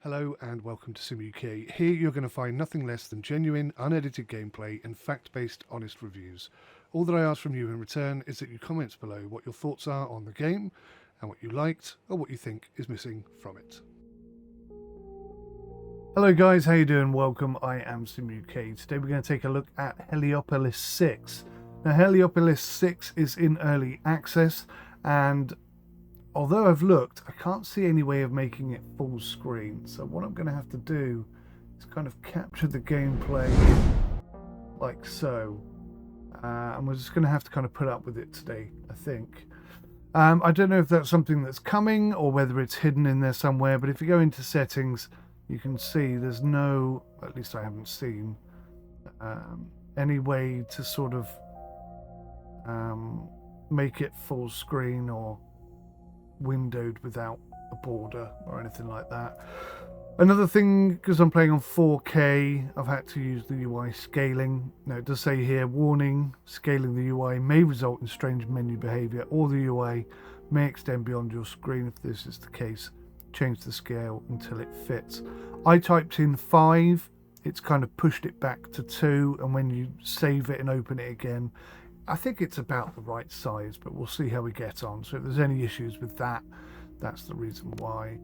Hello and welcome to 𝘎𝘢. Here you're going to find nothing less than genuine, unedited gameplay and fact-based, honest reviews. All that I ask from you in return is that you comment below what your thoughts are on the game and what you liked or what you think is missing from it. Hello guys, how you doing? Welcome, I am 𝘎𝘢. Today we're going to take a look at Heliopolis 6. Now Heliopolis 6 is in early access, and although I've looked, I can't see any way of making it full screen. So what I'm going to have to do is kind of capture the gameplay like so. And we're just going to have to kind of put up with it today, I think. I don't know if that's something that's coming or whether it's hidden in there somewhere. But if you go into settings, you can see there's no, at least I haven't seen, any way to sort of make it full screen or windowed without a border or anything like that. Another thing, because I'm playing on 4K, I've had to use the UI scaling. Now it does say here, warning, scaling the UI may result in strange menu behavior, or the UI may extend beyond your screen. If this is the case, change the scale until it fits. I typed in 5, it's kind of pushed it back to 2, and when you save it and open it again, I think it's about the right size, but we'll see how we get on. So if there's any issues with that, that's the reason why.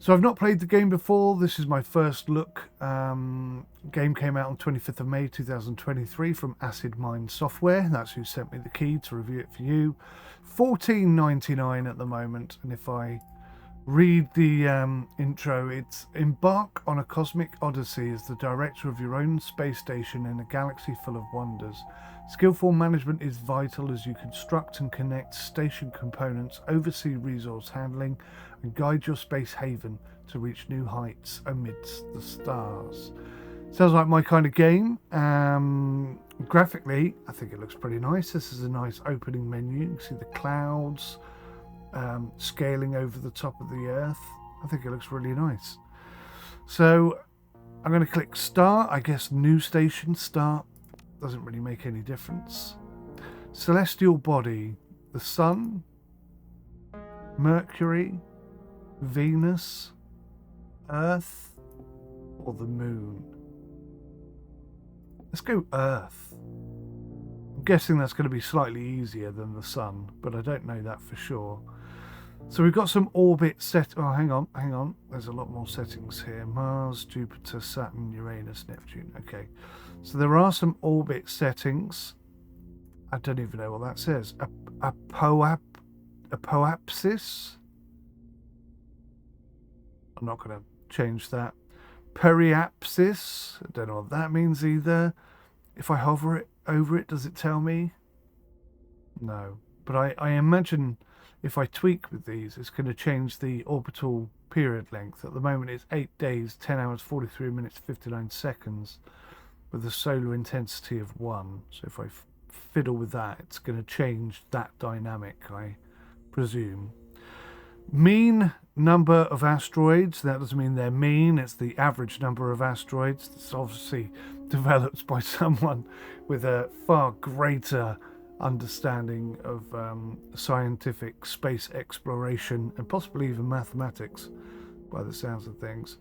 So I've not played the game before. This is my first look. Game came out on 25th of May 2023 from 𝘎𝘁 Software. That's who sent me the key to review it for you. $14.99 at the moment, and if I read the intro, it's embark on a cosmic odyssey as the director of your own space station in a galaxy full of wonders. Skillful management is vital as you construct and connect station components, oversee resource handling, and guide your space haven to reach new heights amidst the stars. Sounds like my kind of game. Graphically, I think it looks pretty nice. This is a nice opening menu. You can see the clouds scaling over the top of the Earth. I think it looks really nice. So I'm going to click start. I guess new station, start. Doesn't really make any difference. Celestial body, the sun, Mercury, Venus, Earth, or the moon. Let's go Earth. I'm guessing that's going to be slightly easier than the sun, but I don't know that for sure. So we've got some orbit set. Oh, hang on. There's a lot more settings here. Mars, Jupiter, Saturn, Uranus, Neptune. Okay. So there are some orbit settings. I don't even know what that says. Apoapsis. I'm not going to change that. Periapsis. I don't know what that means either. If I hover it over it, does it tell me? No. But I imagine if I tweak with these, it's going to change the orbital period length. At the moment, it's 8 days, 10 hours, 43 minutes, 59 seconds, with a solar intensity of 1. So if I fiddle with that, it's going to change that dynamic, I presume. Mean number of asteroids. That doesn't mean they're mean. It's the average number of asteroids. It's obviously developed by someone with a far greater understanding of scientific space exploration and possibly even mathematics by the sounds of things.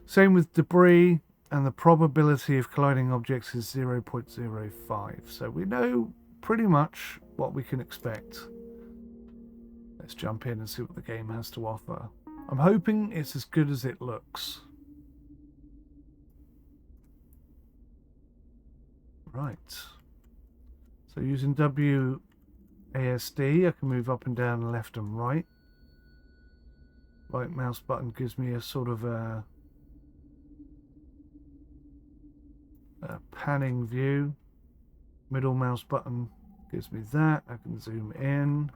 Same with debris, and the probability of colliding objects is 0.05. So we know pretty much what we can expect. Let's jump in and see what the game has to offer. I'm hoping it's as good as it looks. Right. So using WASD, I can move up and down, left and right. Right mouse button gives me a sort of a panning view. Middle mouse button gives me that. I can zoom in.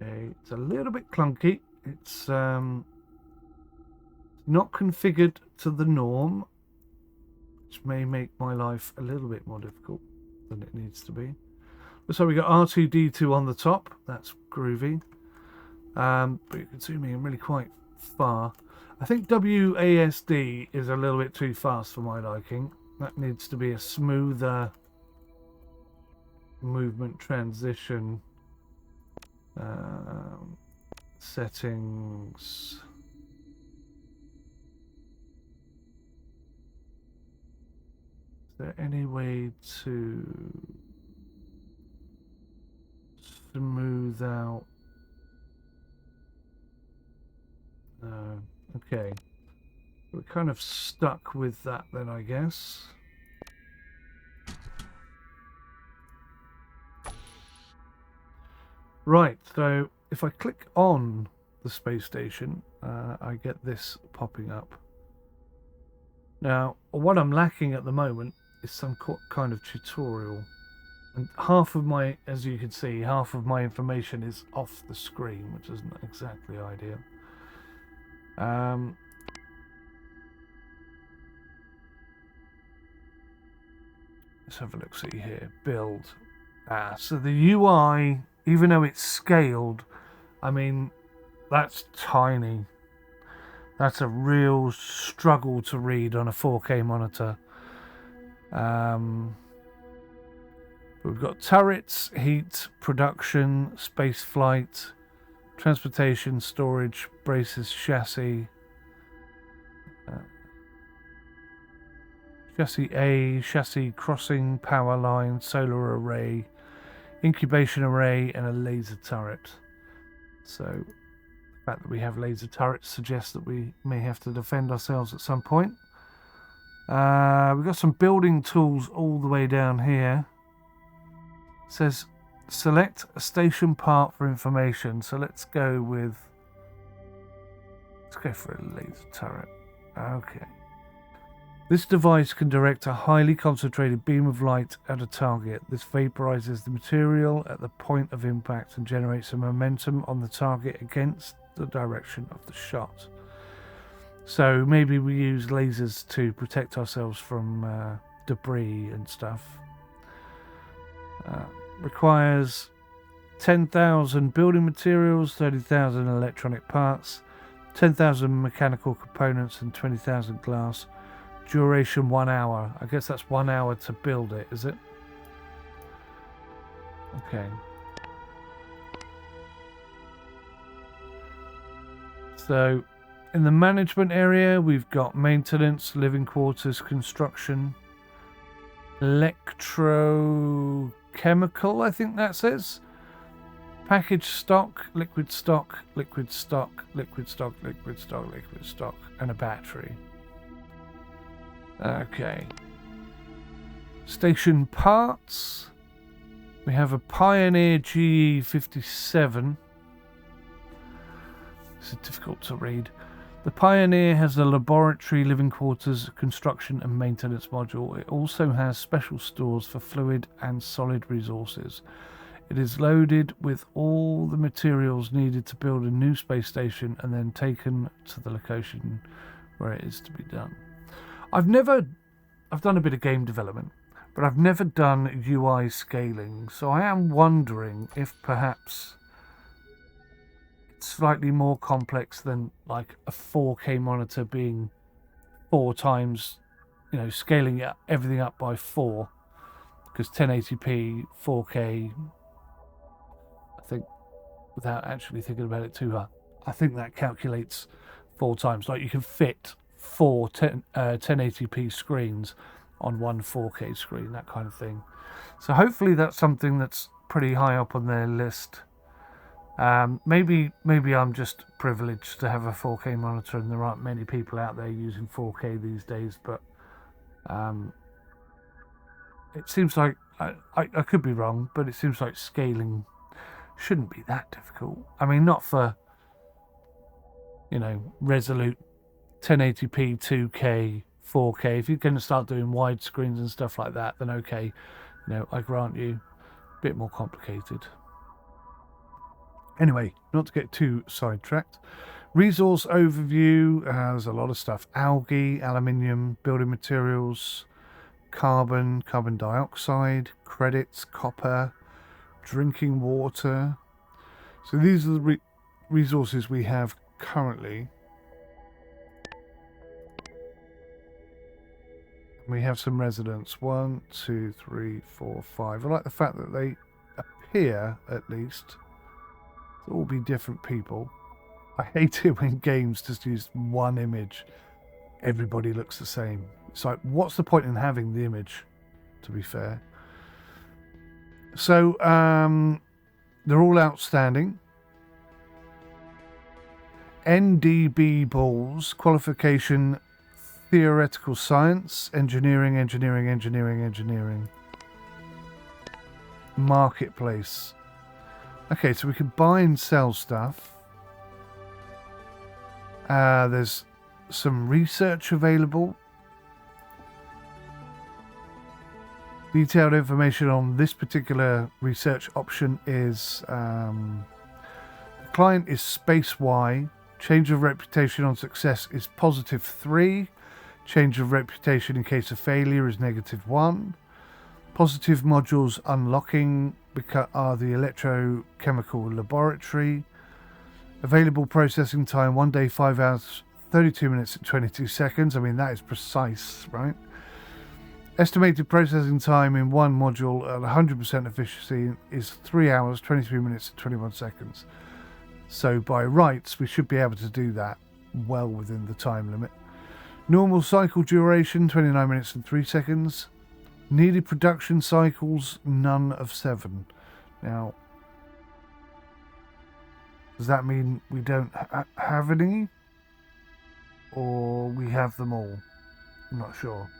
Okay, it's a little bit clunky. It's not configured to the norm, which may make my life a little bit more difficult than it needs to be. So we got R2-D2 on the top. That's groovy. But you can zoom in really quite far. I think WASD is a little bit too fast for my liking. That needs to be a smoother movement transition Settings. Is there any way to smooth out? No. Okay. We're kind of stuck with that then, I guess. Right, so if I click on the space station, I get this popping up. Now, what I'm lacking at the moment is some kind of tutorial. And half of my, as you can see, half of my information is off the screen, which isn't exactly ideal. Let's have a look, see here. Build. So the UI, even though it's scaled, I mean, that's tiny. That's a real struggle to read on a 4K monitor. We've got turrets, heat, production, space flight, transportation, storage, braces, chassis. Chassis A, chassis crossing, power line, solar array, incubation array, and a laser turret. So the fact that we have laser turrets suggests that we may have to defend ourselves at some point. We've got some building tools all the way down here. It says select a station part for information. So let's go for a laser turret. Okay. This device can direct a highly concentrated beam of light at a target. This vaporizes the material at the point of impact and generates a momentum on the target against the direction of the shot. So maybe we use lasers to protect ourselves from debris and stuff. Requires 10,000 building materials, 30,000 electronic parts, 10,000 mechanical components, and 20,000 glass. Duration 1 hour. I guess that's 1 hour to build it, is it? Okay. So, in the management area, we've got maintenance, living quarters, construction, electrochemical, I think that says. Package stock, liquid stock, liquid stock, liquid stock, liquid stock, liquid stock, and a battery. Okay. Station parts. We have a Pioneer GE57. This is difficult to read. The Pioneer has a laboratory, living quarters, construction and maintenance module. It also has special stores for fluid and solid resources. It is loaded with all the materials needed to build a new space station and then taken to the location where it is to be done. I've done a bit of game development, but I've never done UI scaling, so I am wondering if perhaps it's slightly more complex than like a 4K monitor being 4 times, scaling everything up by 4, because 1080p, 4K, I think, without actually thinking about it too hard, I think that calculates 4 times. Like you can fit 4 1080p screens on one 4K screen, that kind of thing. So hopefully that's something that's pretty high up on their list. Maybe I'm just privileged to have a 4K monitor and there aren't many people out there using 4K these days, but it seems like, I could be wrong, but it seems like scaling shouldn't be that difficult. I mean, not for, resolute 1080p, 2K, 4K. If you're going to start doing widescreens and stuff like that, then okay, I grant you, a bit more complicated. Anyway, not to get too sidetracked. Resource overview has a lot of stuff. Algae, aluminium, building materials, carbon dioxide, credits, copper, drinking water. So these are the resources we have currently. We have some residents. 1, 2, 3, 4, 5. I like the fact that they appear, at least, It'll all be different people. I hate it when games just use one image. Everybody looks the same. It's like, what's the point in having the image, to be fair? So, they're all outstanding. NDB balls, qualification, theoretical science, engineering, engineering, engineering, engineering. Marketplace. Okay, so we can buy and sell stuff. There's some research available. Detailed information on this particular research option is the client is Space Y. Change of reputation on success is +3. Change of reputation in case of failure is -1. Positive modules unlocking are the electrochemical laboratory. Available processing time 1 day, 5 hours, 32 minutes and 22 seconds. I mean, that is precise, right? Estimated processing time in one module at 100% efficiency is 3 hours, 23 minutes and 21 seconds. So by rights, we should be able to do that well within the time limit. Normal cycle duration, 29 minutes and 3 seconds. Needed production cycles, none of 7. Now, does that mean we don't have any? Or we have them all? I'm not sure.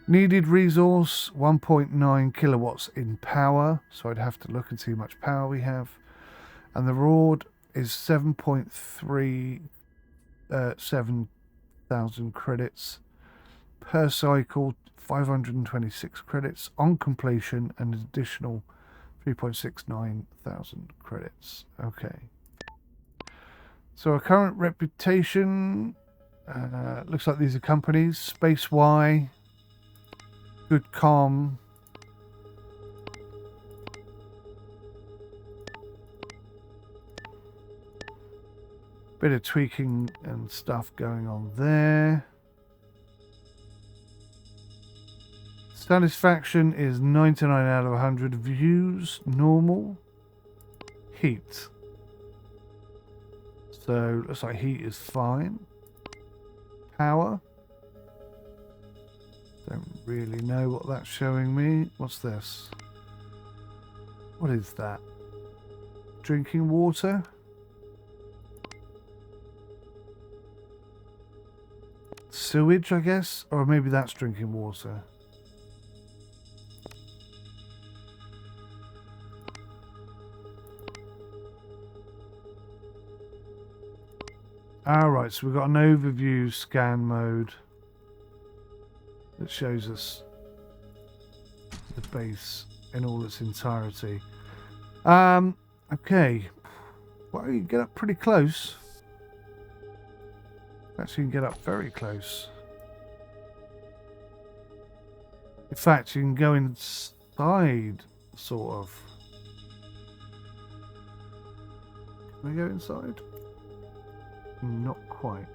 Needed resource, 1.9 kilowatts in power. So I'd have to look and see how much power we have. And the reward is 7,700 credits per cycle, 526 credits on completion, and an additional 3.69 thousand credits. Okay. So our current reputation, looks like these are companies: Space Y, Good Com, bit of tweaking and stuff going on there. Satisfaction is 99 out of 100. Views, normal. Heat. So, looks like heat is fine. Power. Don't really know what that's showing me. What's this? What is that? Drinking water? Sewage, I guess? Or maybe that's drinking water. Alright, so we've got an overview scan mode that shows us the base in all its entirety. Okay. Well, you can get up pretty close. Actually, you can get up very close. In fact, you can go inside, sort of. Can we go inside? Not quite.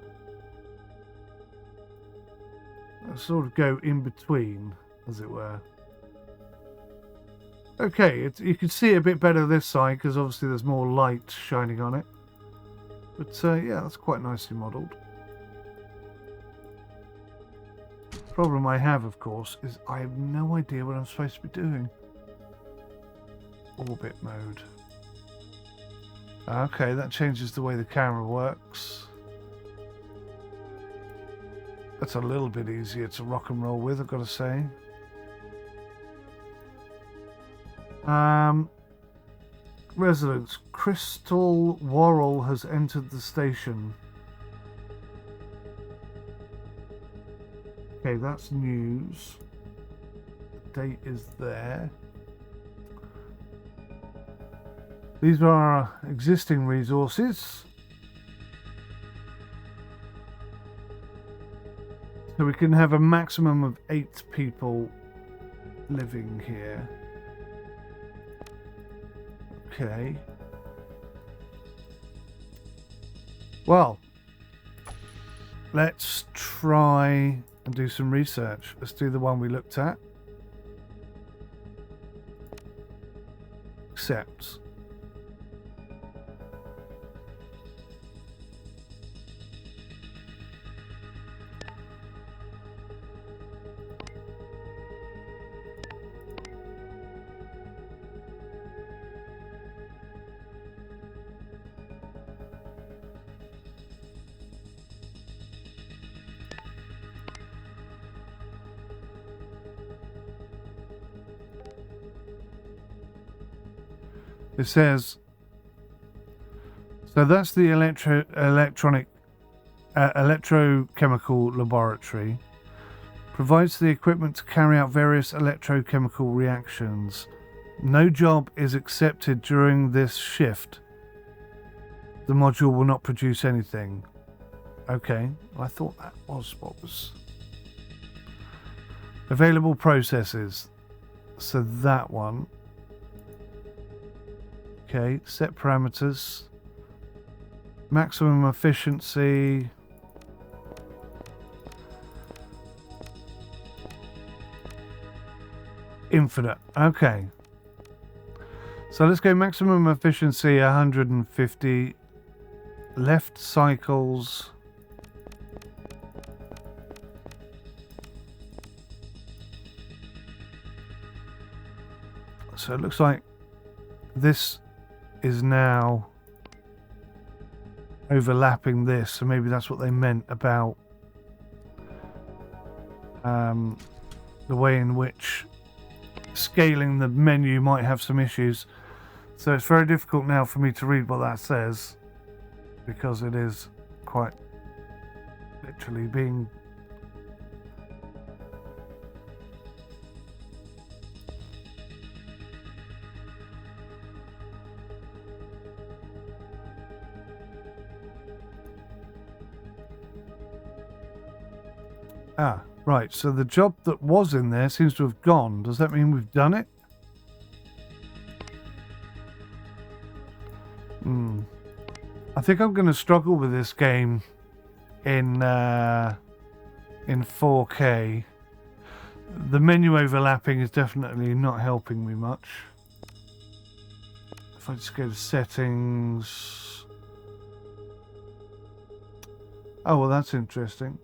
I'll sort of go in between, as it were. Okay, you can see it a bit better this side because obviously there's more light shining on it. But yeah, that's quite nicely modelled. Problem I have, of course, is I have no idea what I'm supposed to be doing. Orbit mode. Okay, that changes the way the camera works. That's a little bit easier to rock and roll with, I've got to say. Residents. Crystal Worrell has entered the station. Okay, that's news. The date is there. These are our existing resources. So we can have a maximum of 8 people living here. Okay. Well, let's try and do some research. Let's do the one we looked at. Accept. It says, so that's the electrochemical laboratory. Provides the equipment to carry out various electrochemical reactions. No job is accepted during this shift. The module will not produce anything. Okay, I thought that was what was... Available processes. So that one. Okay, set parameters. Maximum efficiency. Infinite. Okay. So let's go maximum efficiency 150. Left cycles. So it looks like this is now overlapping this, so maybe that's what they meant about the way in which scaling the menu might have some issues. So it's very difficult now for me to read what that says, because it is quite literally being... Ah, right, so the job that was in there seems to have gone. Does that mean we've done it? I think I'm going to struggle with this game in 4K. The menu overlapping is definitely not helping me much. If I just go to settings... Oh, well, that's interesting.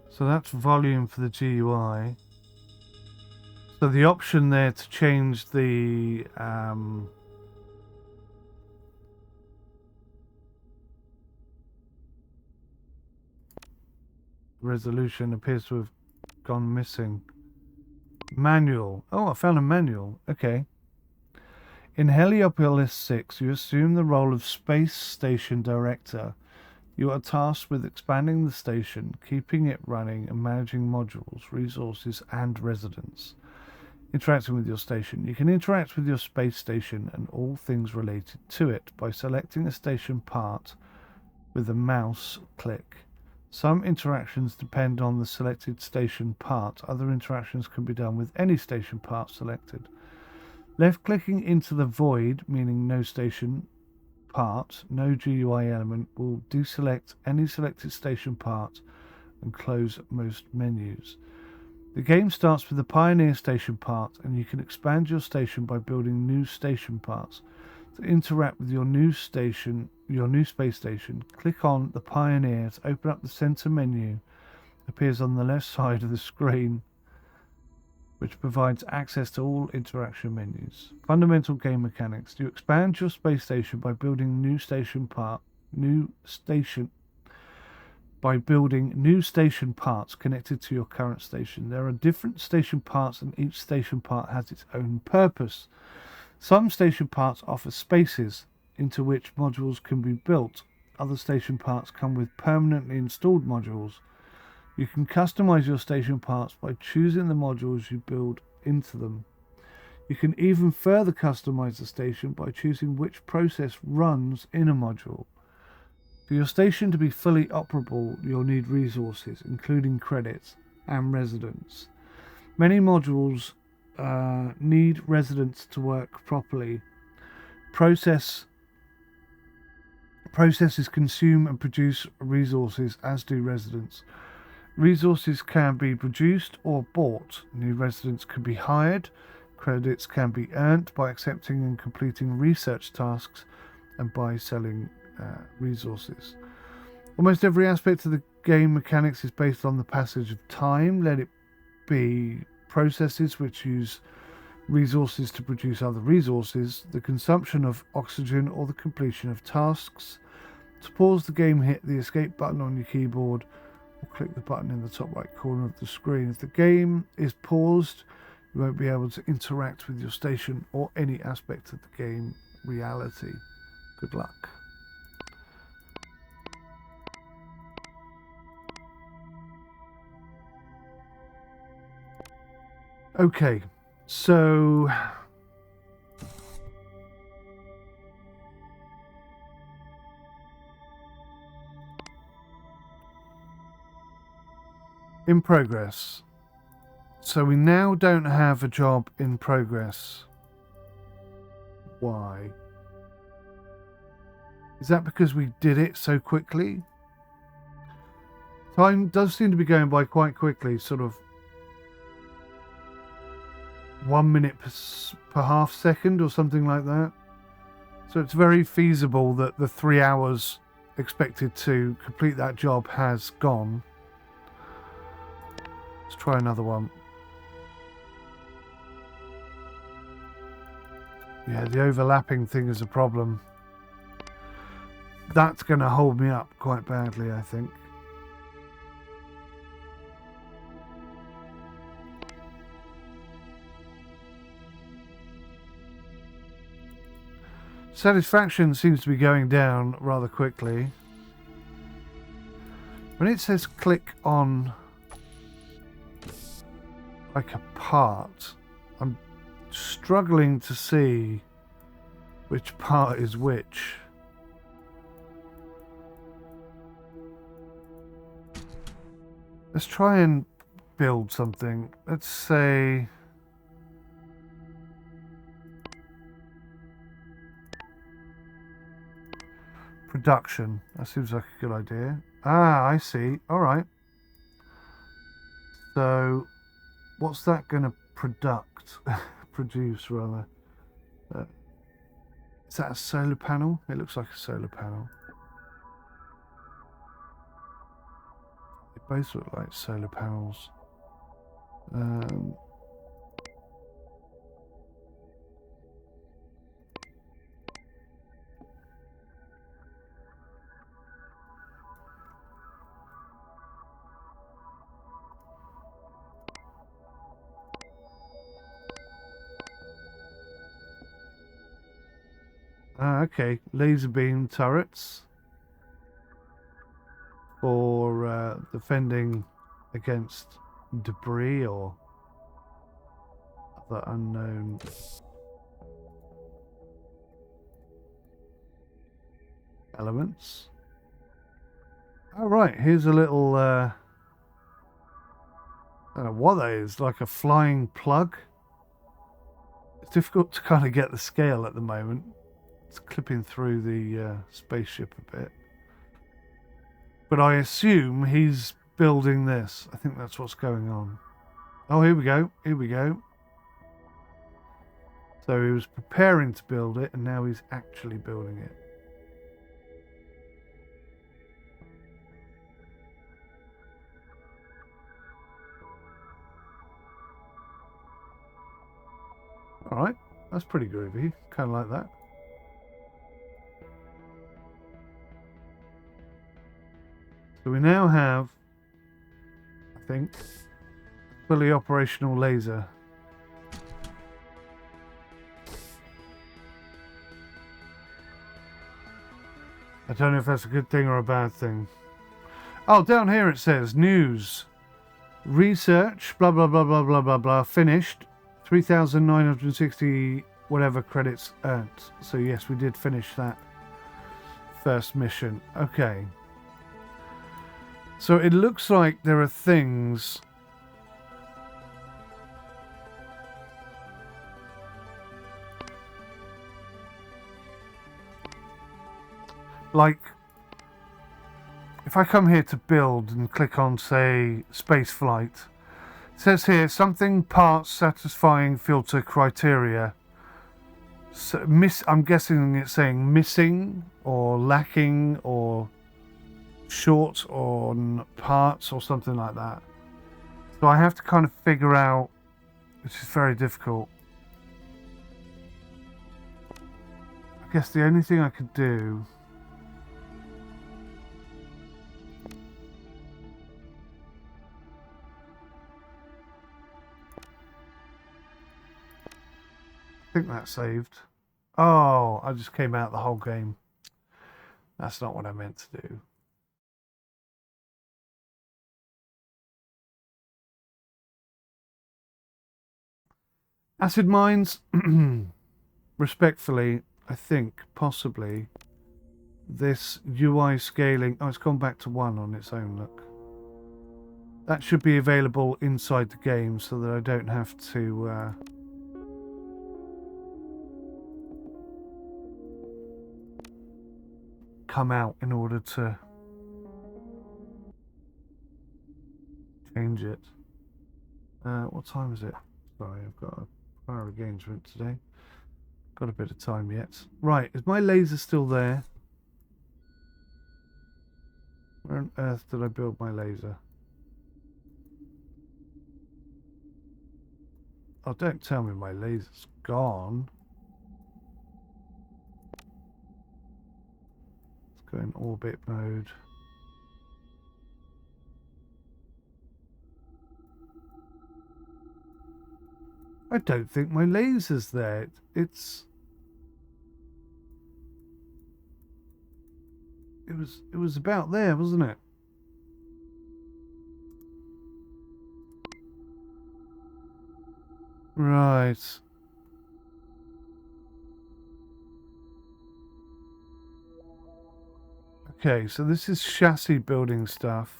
So that's volume for the GUI. So the option there to change the resolution appears to have gone missing. Manual. Oh, I found a manual. Okay. In Heliopolis 6, you assume the role of Space Station Director. You are tasked with expanding the station, keeping it running, and managing modules, resources, and residents. Interacting with your station. You can interact with your space station and all things related to it by selecting a station part with a mouse click. Some interactions depend on the selected station part. Other interactions can be done with any station part selected. Left-clicking into the void, meaning no station part, no GUI element, will deselect any selected station part and close most menus. The game starts with the Pioneer station part, and you can expand your station by building new station parts. To interact with your new station, your new space station, click on the Pioneer to open up the center menu. It appears on the left side of the screen, which provides access to all interaction menus. Fundamental game mechanics. You expand your space station by building new station parts connected to your current station. There are different station parts, and each station part has its own purpose. Some station parts offer spaces into which modules can be built. Other station parts come with permanently installed modules. You can customize your station parts by choosing the modules you build into them. You can even further customize the station by choosing which process runs in a module. For your station to be fully operable, you'll need resources, including credits and residents. Many modules need residents to work properly. Processes consume and produce resources, as do residents. Resources can be produced or bought. New residents can be hired. Credits can be earned by accepting and completing research tasks and by selling resources. Almost every aspect of the game mechanics is based on the passage of time. Let it be processes which use resources to produce other resources, the consumption of oxygen, or the completion of tasks. To pause the game, hit the escape button on your keyboard, or click the button in the top right corner of the screen. If the game is paused, you won't be able to interact with your station or any aspect of the game reality. Good luck. Okay, so in progress. So we now don't have a job in progress. Why? Is that because we did it so quickly? Time does seem to be going by quite quickly, sort of 1 minute per half second or something like that. So it's very feasible that the 3 hours expected to complete that job has gone. Let's try another one. Yeah, the overlapping thing is a problem. That's going to hold me up quite badly, I think. Satisfaction seems to be going down rather quickly. When it says click on like a part, I'm struggling to see which part is which. Let's try and build something. Let's say production. That seems like a good idea. Ah, I see. All right. So what's that going to produce rather? Is that a solar panel? It looks like a solar panel. They both look like solar panels. Okay, laser beam turrets for defending against debris or other unknown elements. All right, here's a little I don't know what that is, like a flying plug. It's difficult to kind of get the scale at the moment. It's clipping through the spaceship a bit. But I assume he's building this. I think that's what's going on. Oh, here we go. Here we go. So he was preparing to build it, and now he's actually building it. All right. That's pretty groovy. Kind of like that. So we now have, I think, fully operational laser. I don't know if that's a good thing or a bad thing. Oh, down here it says news. Research, blah, blah, blah, blah, blah, blah, blah, finished. 3,960 whatever credits earned. So yes, we did finish that first mission. Okay. So it looks like there are things like if I come here to build and click on, say, space flight, it says here something parts satisfying filter criteria. So I'm guessing it's saying missing or lacking or short on parts or something like that. So I have to kind of figure out, which is very difficult. I guess the only thing I could do think that's saved. Oh, I just came out the whole game. That's not what I meant to do. Acid mines, respectfully, I think possibly this UI scaling. Oh, it's gone back to 1 on its own. Look, that should be available inside the game so that I don't have to come out in order to change it. What time is it? Sorry, I've got a prior engagement today. Got a bit of time yet. Right, is my laser still there? Where on earth did I build my laser? Oh, don't tell me my laser's gone. Let's go in orbit mode. I don't think my laser's there. It was about there, wasn't it? Right. Okay, so this is chassis building stuff.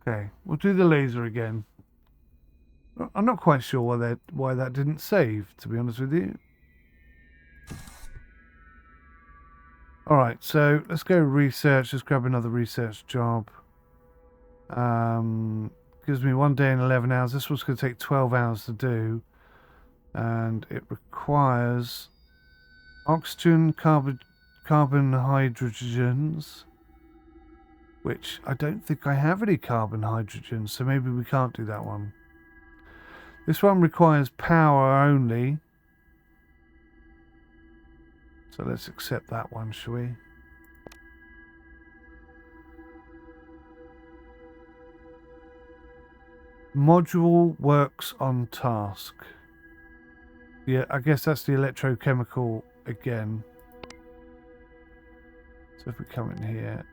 Okay, we'll do the laser again. I'm not quite sure why that didn't save, to be honest with you. Alright, so let's go research. Let's grab another research job. Gives me 1 day and 11 hours. This one's going to take 12 hours to do. And it requires oxygen, carbon hydrogens, which I don't think I have any carbon hydrogens, so maybe we can't do that one. This one requires power only. So let's accept that one, shall we? Module works on task. Yeah, I guess that's the electrochemical again. So if we come in here.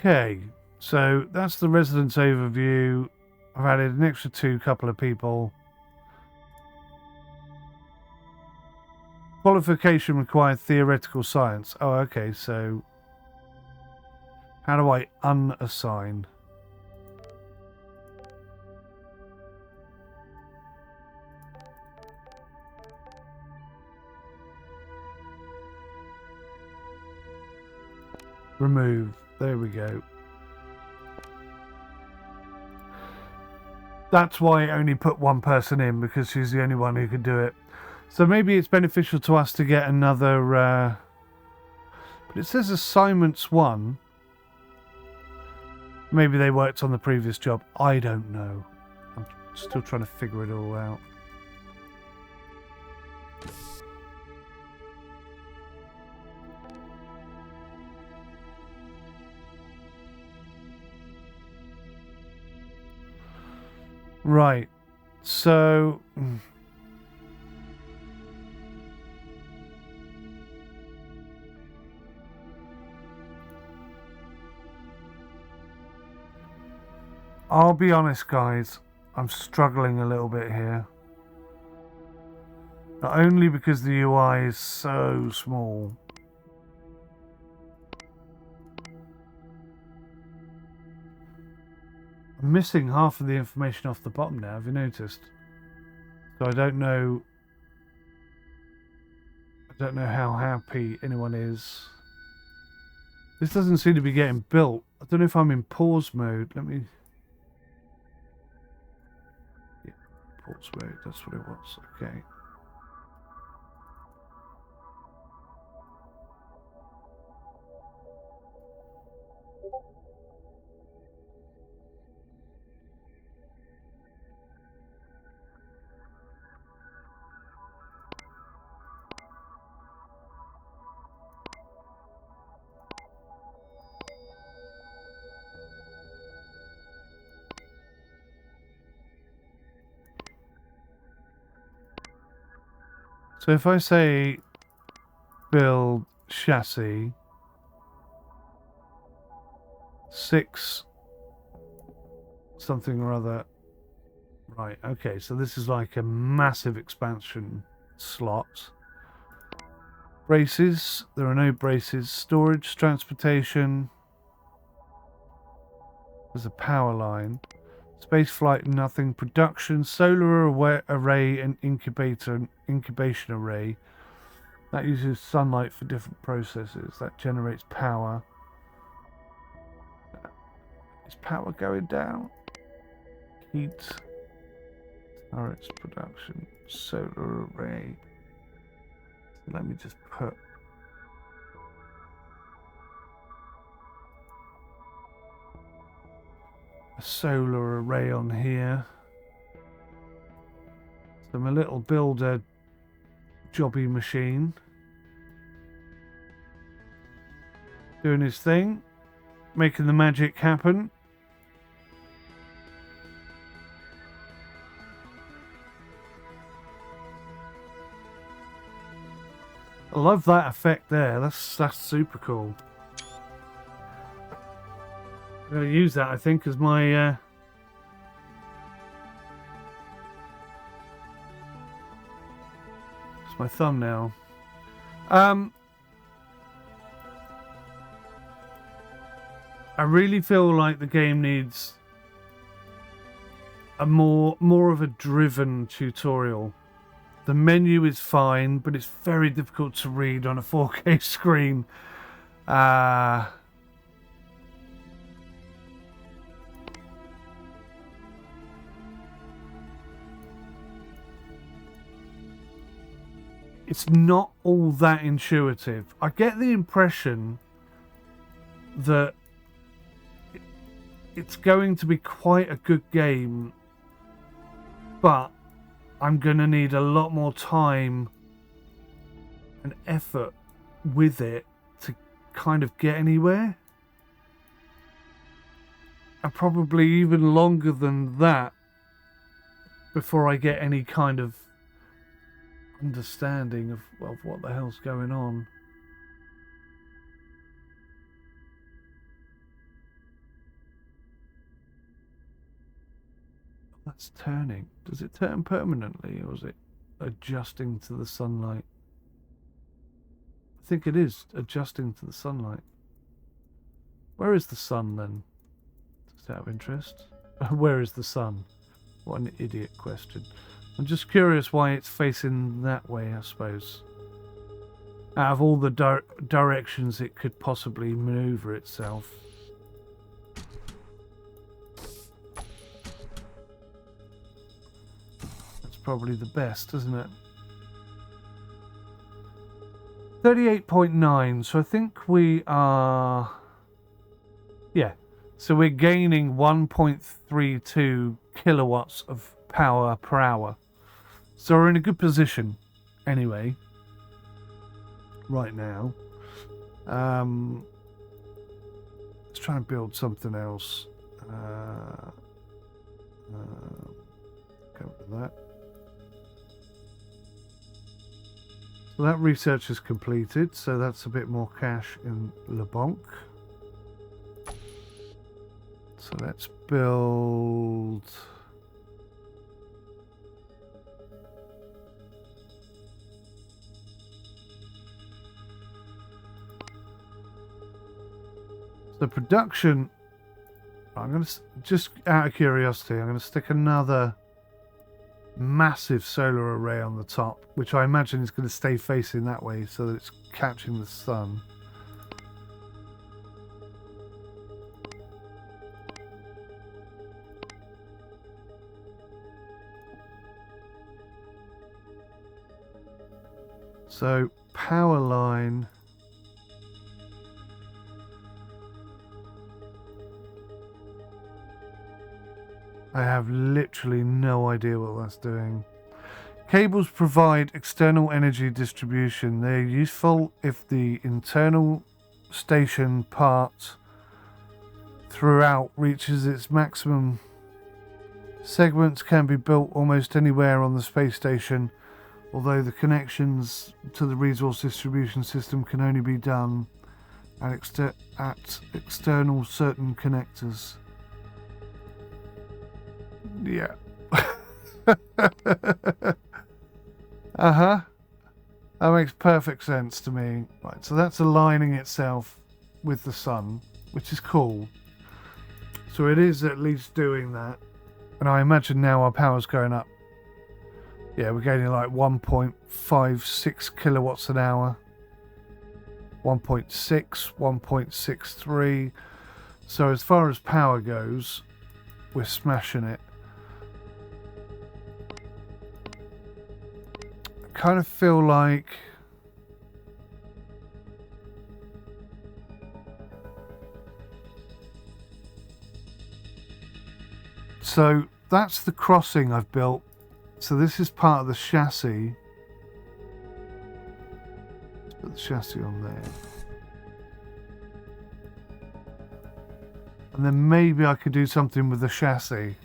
Okay, so that's the residence overview. I've added an extra 2 couple of people. Qualification required theoretical science. Oh, okay, so how do I unassign? Remove. There we go. That's why I only put 1 person in, because she's the only one who could do it. So maybe it's beneficial to us to get another... But it says assignments 1. Maybe they worked on the previous job. I don't know. I'm still trying to figure it all out. Right, so I'll be honest, guys, I'm struggling a little bit here. Not only because the UI is so small. I'm missing half of the information off the bottom now, have you noticed? So I don't know how happy anyone is. This doesn't seem to be getting built. I don't know if I'm in pause mode. Let me... Yeah, pause mode, that's what it was. Okay. So if I say build chassis 6 something or other, right, okay, so this is like a massive expansion slot. Braces, there are no braces. Storage, transportation, there's a power line. Space flight, nothing. Production, solar array and incubation array. That uses sunlight for different processes. That generates power. Is power going down? Heat. Turrets, production, solar array. Let me just put... a solar array on here. So my little builder jobby machine doing his thing, making the magic happen. I love that effect there. That's super cool. I'm going to use that, I think, as my as my thumbnail. I really feel like the game needs a more of a driven tutorial. The menu is fine, but it's very difficult to read on a 4K screen. It's not all that intuitive. I get the impression that it's going to be quite a good game, but I'm going to need a lot more time and effort with it to kind of get anywhere. And probably even longer than that before I get any kind of understanding of what the hell's going on. That's turning. Does it turn permanently, or is it adjusting to the sunlight? I think it is adjusting to the sunlight. Where is the sun then? Just out of interest. Where is the sun? What an idiot question. I'm just curious why it's facing that way, I suppose. Out of all the directions it could possibly maneuver itself. That's probably the best, isn't it? 38.9, so I think we are... Yeah, so we're gaining 1.32 kilowatts of power per hour. So we're in a good position, anyway, right now. Let's try and build something else. Go with that. So that research is completed, so that's a bit more cash in 𝘨𝑒𝑏𝑒𝑢𝑛𝑐. So let's build... The production... I'm going to, just out of curiosity, I'm going to stick another massive solar array on the top, which I imagine is going to stay facing that way so that it's catching the sun. So, power line. I have literally no idea what that's doing. Cables provide external energy distribution. They're useful if the internal station part throughout reaches its maximum. Segments can be built almost anywhere on the space station, although the connections to the resource distribution system can only be done at external certain connectors. Yeah. Uh-huh. That makes perfect sense to me. Right, so that's aligning itself with the sun, which is cool. So it is at least doing that. And I imagine now our power's going up. Yeah, we're getting like 1.56 kilowatts an hour. 1.6, 1.63. So as far as power goes, we're smashing it. I kind of feel like so that's the crossing I've built. So this is part of the chassis. Let's put the chassis on there. And then maybe I could do something with the chassis.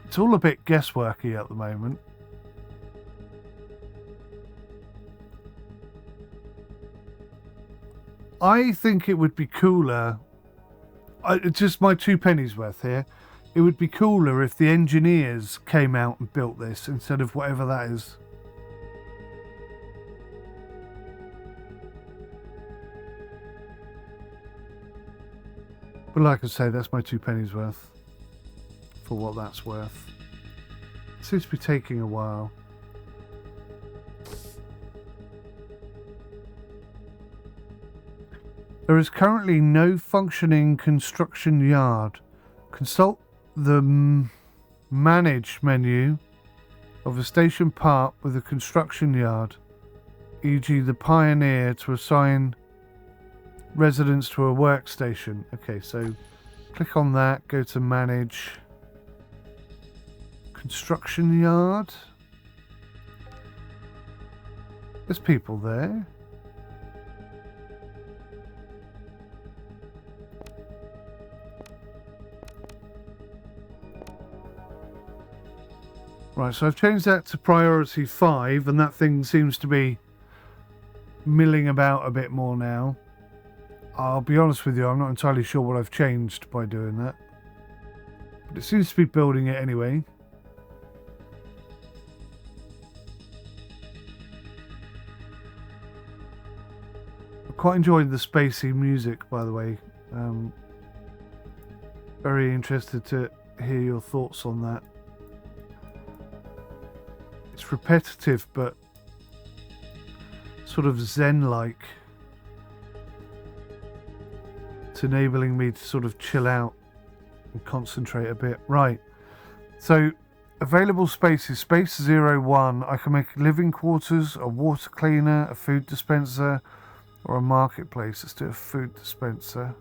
It's all a bit guessworky at the moment. I think it would be cooler. It's just my 2 pennies worth here. It would be cooler if the engineers came out and built this instead of whatever that is. But like I say, that's my 2 pennies worth. For what that's worth. It seems to be taking a while. There is currently no functioning construction yard. Consult the manage menu of a station part with a construction yard, e.g. the Pioneer, to assign residents to a workstation. Okay, so click on that, go to manage construction yard. There's people there. Right, so I've changed that to priority 5, and that thing seems to be milling about a bit more now. I'll be honest with you, I'm not entirely sure what I've changed by doing that. But it seems to be building it anyway. I'm quite enjoying the spacey music, by the way. Very interested to hear your thoughts on that. It's repetitive, but sort of zen-like. It's enabling me to sort of chill out and concentrate a bit. Right, so available spaces. Space 01, I can make living quarters, a water cleaner, a food dispenser, or a marketplace. Let's do a food dispenser.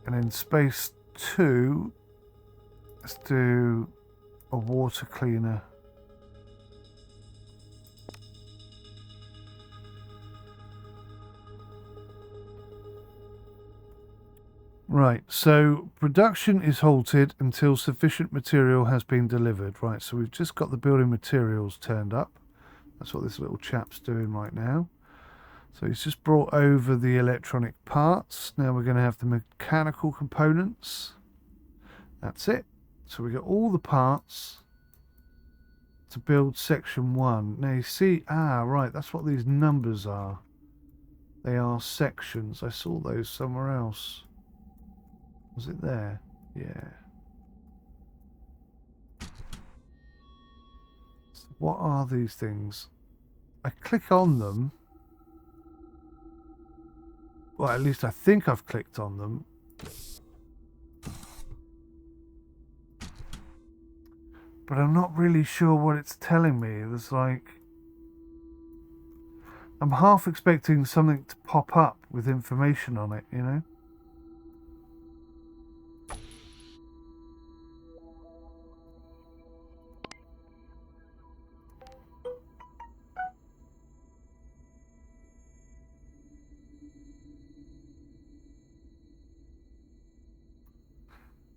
And in space 2, let's do a water cleaner. Right, so production is halted until sufficient material has been delivered. Right, so we've just got the building materials turned up. That's what this little chap's doing right now. So he's just brought over the electronic parts. Now we're going to have the mechanical components. That's it. So we got all the parts to build section 1. Now you see, right, that's what these numbers are. They are sections. I saw those somewhere else. Was it there? Yeah. So what are these things? I click on them. Well, at least I think I've clicked on them. But I'm not really sure what it's telling me. There's like... I'm half expecting something to pop up with information on it, you know?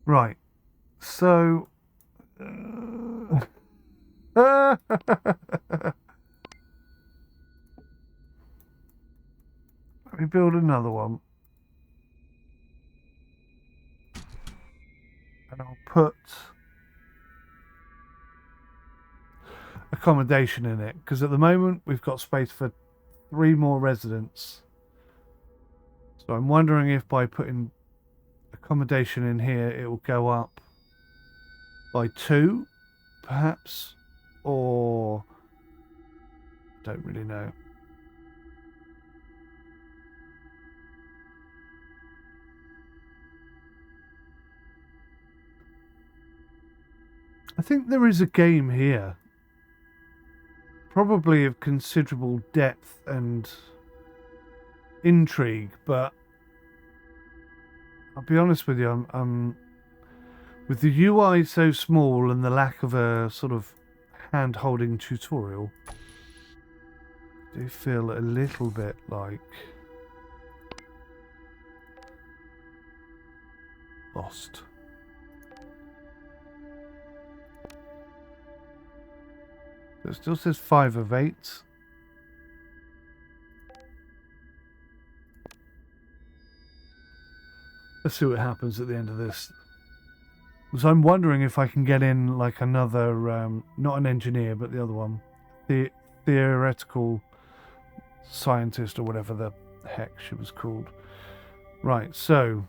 Right. So... Let me build another one. And I'll put accommodation in it, because at the moment we've got space for 3 more residents. So I'm wondering if by putting accommodation in here it will go up by 2 perhaps, or I don't really know. I think there is a game here, probably of considerable depth and intrigue, but I'll be honest with you, I'm with the UI so small and the lack of a sort of hand-holding tutorial, I do feel a little bit like lost. It still says 5 of 8. Let's see what happens at the end of this. So I'm wondering if I can get in like another, not an engineer, but the other one, the theoretical scientist or whatever the heck she was called. Right, so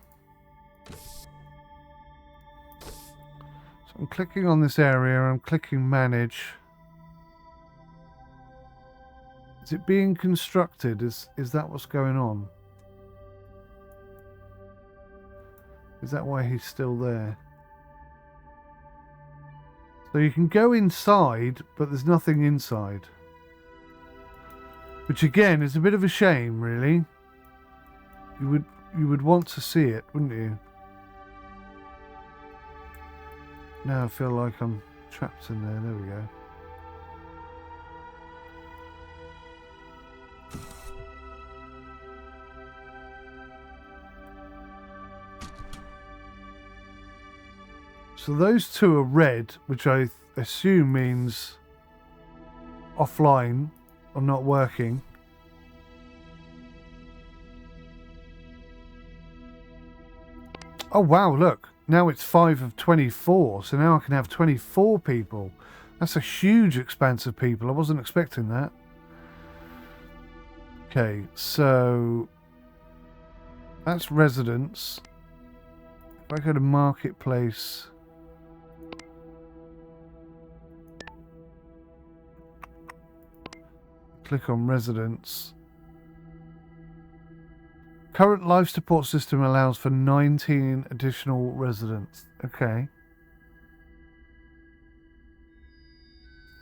I'm clicking on this area, I'm clicking manage. Is it being constructed? Is that what's going on? Is that why he's still there? So you can go inside, but there's nothing inside. Which again is a bit of a shame, really. You would want to see it, wouldn't you? Now I feel like I'm trapped in there. There we go. So those 2 are red, which I assume means offline or not working. Oh wow, look. Now it's 5 of 24, so now I can have 24 people. That's a huge expanse of people. I wasn't expecting that. Okay, so that's residents. If I go to marketplace... Click on residents. Current life support system allows for 19 additional residents. Okay.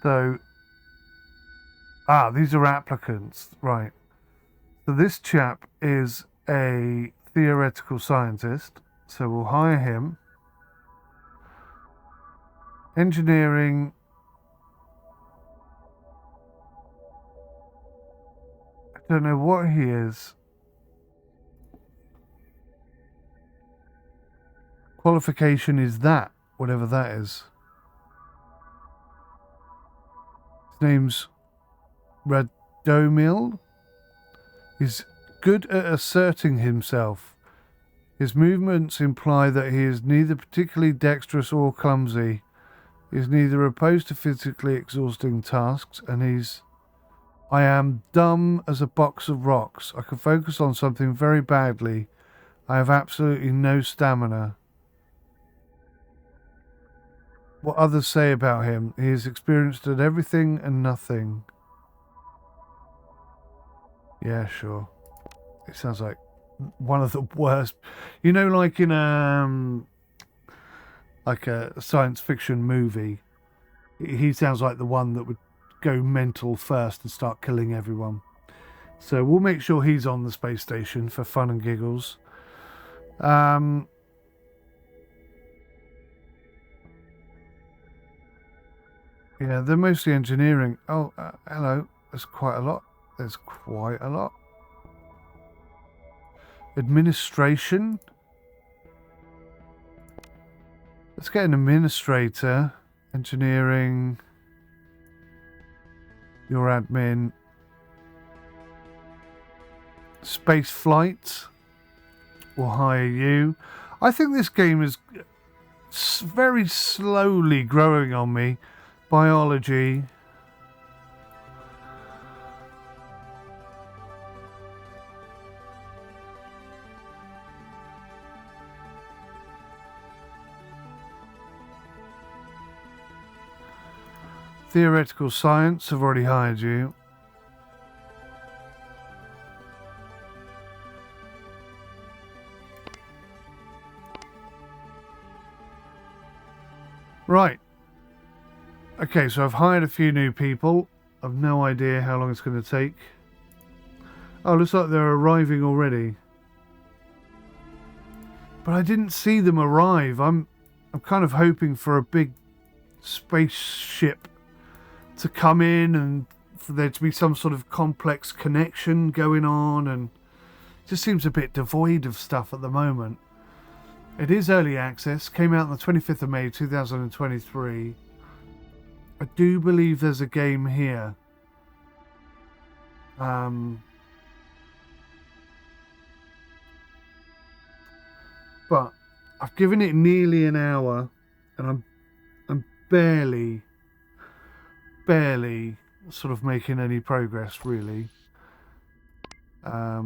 So, these are applicants, right. So this chap is a theoretical scientist, so we'll hire him. Engineering. I don't know what he is. Qualification is that, whatever that is. His name's 𝘧𝘢𝘅. He's good at asserting himself. His movements imply that he is neither particularly dexterous or clumsy. He is neither opposed to physically exhausting tasks, and he's I am dumb as a box of rocks. I can focus on something very badly. I have absolutely no stamina. What others say about him, he is experienced at everything and nothing. Yeah, sure. It sounds like one of the worst. You know, like in like a science fiction movie, he sounds like the one that would go mental first and start killing everyone. So we'll make sure he's on the space station for fun and giggles. Yeah, they're mostly engineering. Oh, hello. There's quite a lot. There's quite a lot. Administration. Let's get an administrator. Engineering. Your admin. Space flight. We'll hire you. I think this game is very slowly growing on me. Biology. Theoretical science, I've already hired you. Right. Okay, so I've hired a few new people. I've no idea how long it's going to take. Oh, looks like they're arriving already. But I didn't see them arrive. I'm kind of hoping for a big spaceship to come in and for there to be some sort of complex connection going on, and it just seems a bit devoid of stuff at the moment. It is early access, came out on the 25th of May 2023. I do believe there's a game here. But I've given it nearly an hour and I'm barely sort of making any progress, really. I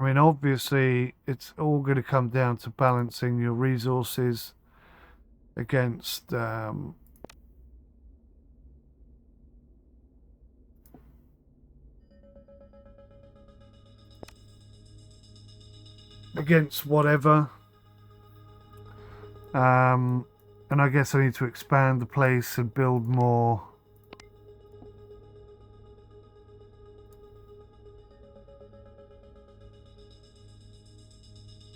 mean, obviously, it's all going to come down to balancing your resources against whatever. And I guess I need to expand the place and build more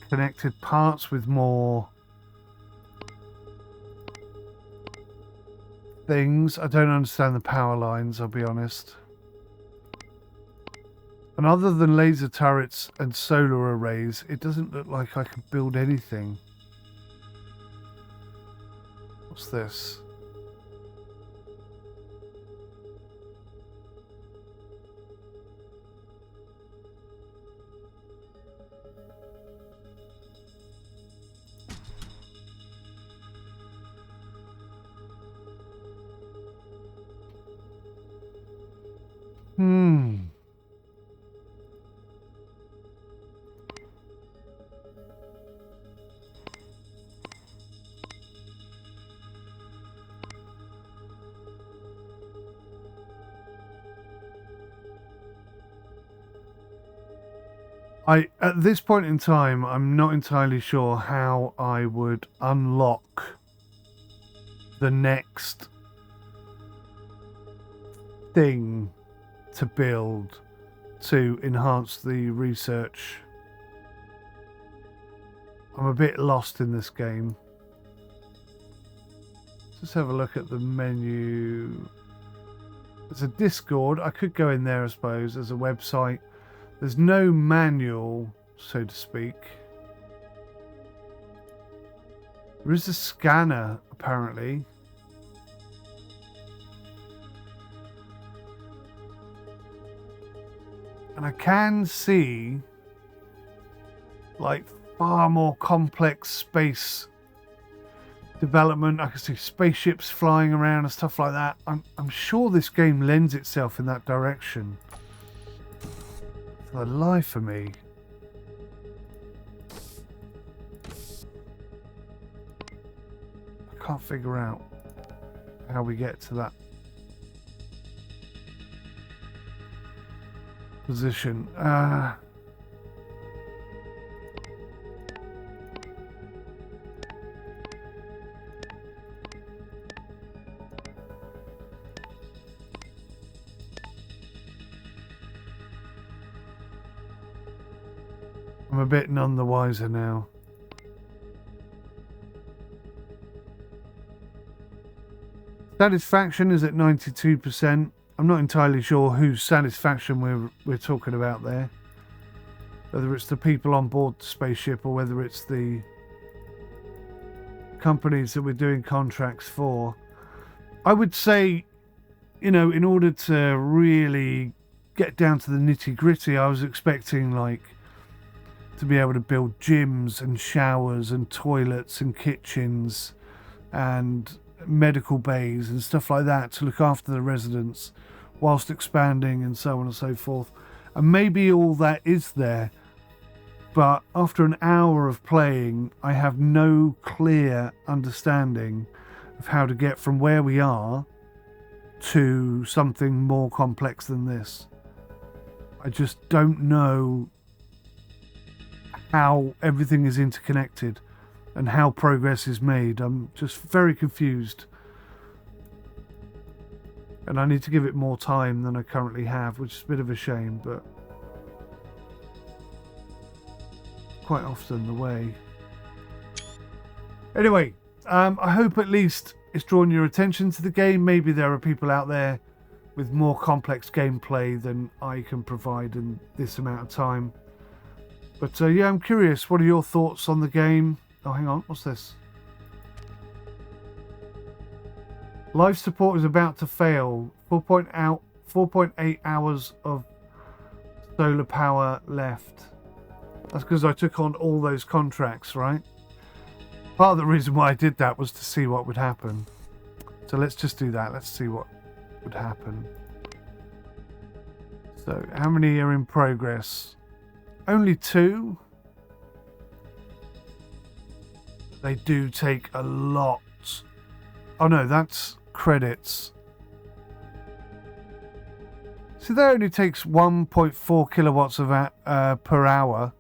connected parts with more things. I don't understand the power lines, I'll be honest. And other than laser turrets and solar arrays, it doesn't look like I can build anything. What's this? At this point in time, I'm not entirely sure how I would unlock the next thing to build to enhance the research. I'm a bit lost in this game. Let's have a look at the menu. There's a Discord. I could go in there, I suppose. There's a website. There's no manual, so to speak. There is a scanner, apparently. And I can see, like, far more complex space development. I can see spaceships flying around and stuff like that. I'm sure this game lends itself in that direction. For the life of me, I can't figure out how we get to that position. I'm a bit none the wiser now. Satisfaction is at 92%. I'm not entirely sure whose satisfaction we're talking about there. Whether it's the people on board the spaceship or whether it's the companies that we're doing contracts for. I would say, you know, in order to really get down to the nitty-gritty, I was expecting like to be able to build gyms and showers and toilets and kitchens and medical bays and stuff like that to look after the residents whilst expanding and so on and so forth. And maybe all that is there, but after an hour of playing, I have no clear understanding of how to get from where we are to something more complex than this. I just don't know how everything is interconnected and how progress is made. I'm just very confused. And I need to give it more time than I currently have, which is a bit of a shame, but quite often the way. Anyway, I hope at least it's drawn your attention to the game. Maybe there are people out there with more complex gameplay than I can provide in this amount of time. But yeah, I'm curious, what are your thoughts on the game? Oh, hang on, what's this? Life support is about to fail. 4.8 hours of solar power left. That's because I took on all those contracts, right? Part of the reason why I did that was to see what would happen. So let's just do that. Let's see what would happen. So how many are in progress? Only 2. They do take a lot. Oh no, that's credits. See, that only takes 1.4 kilowatts of per hour.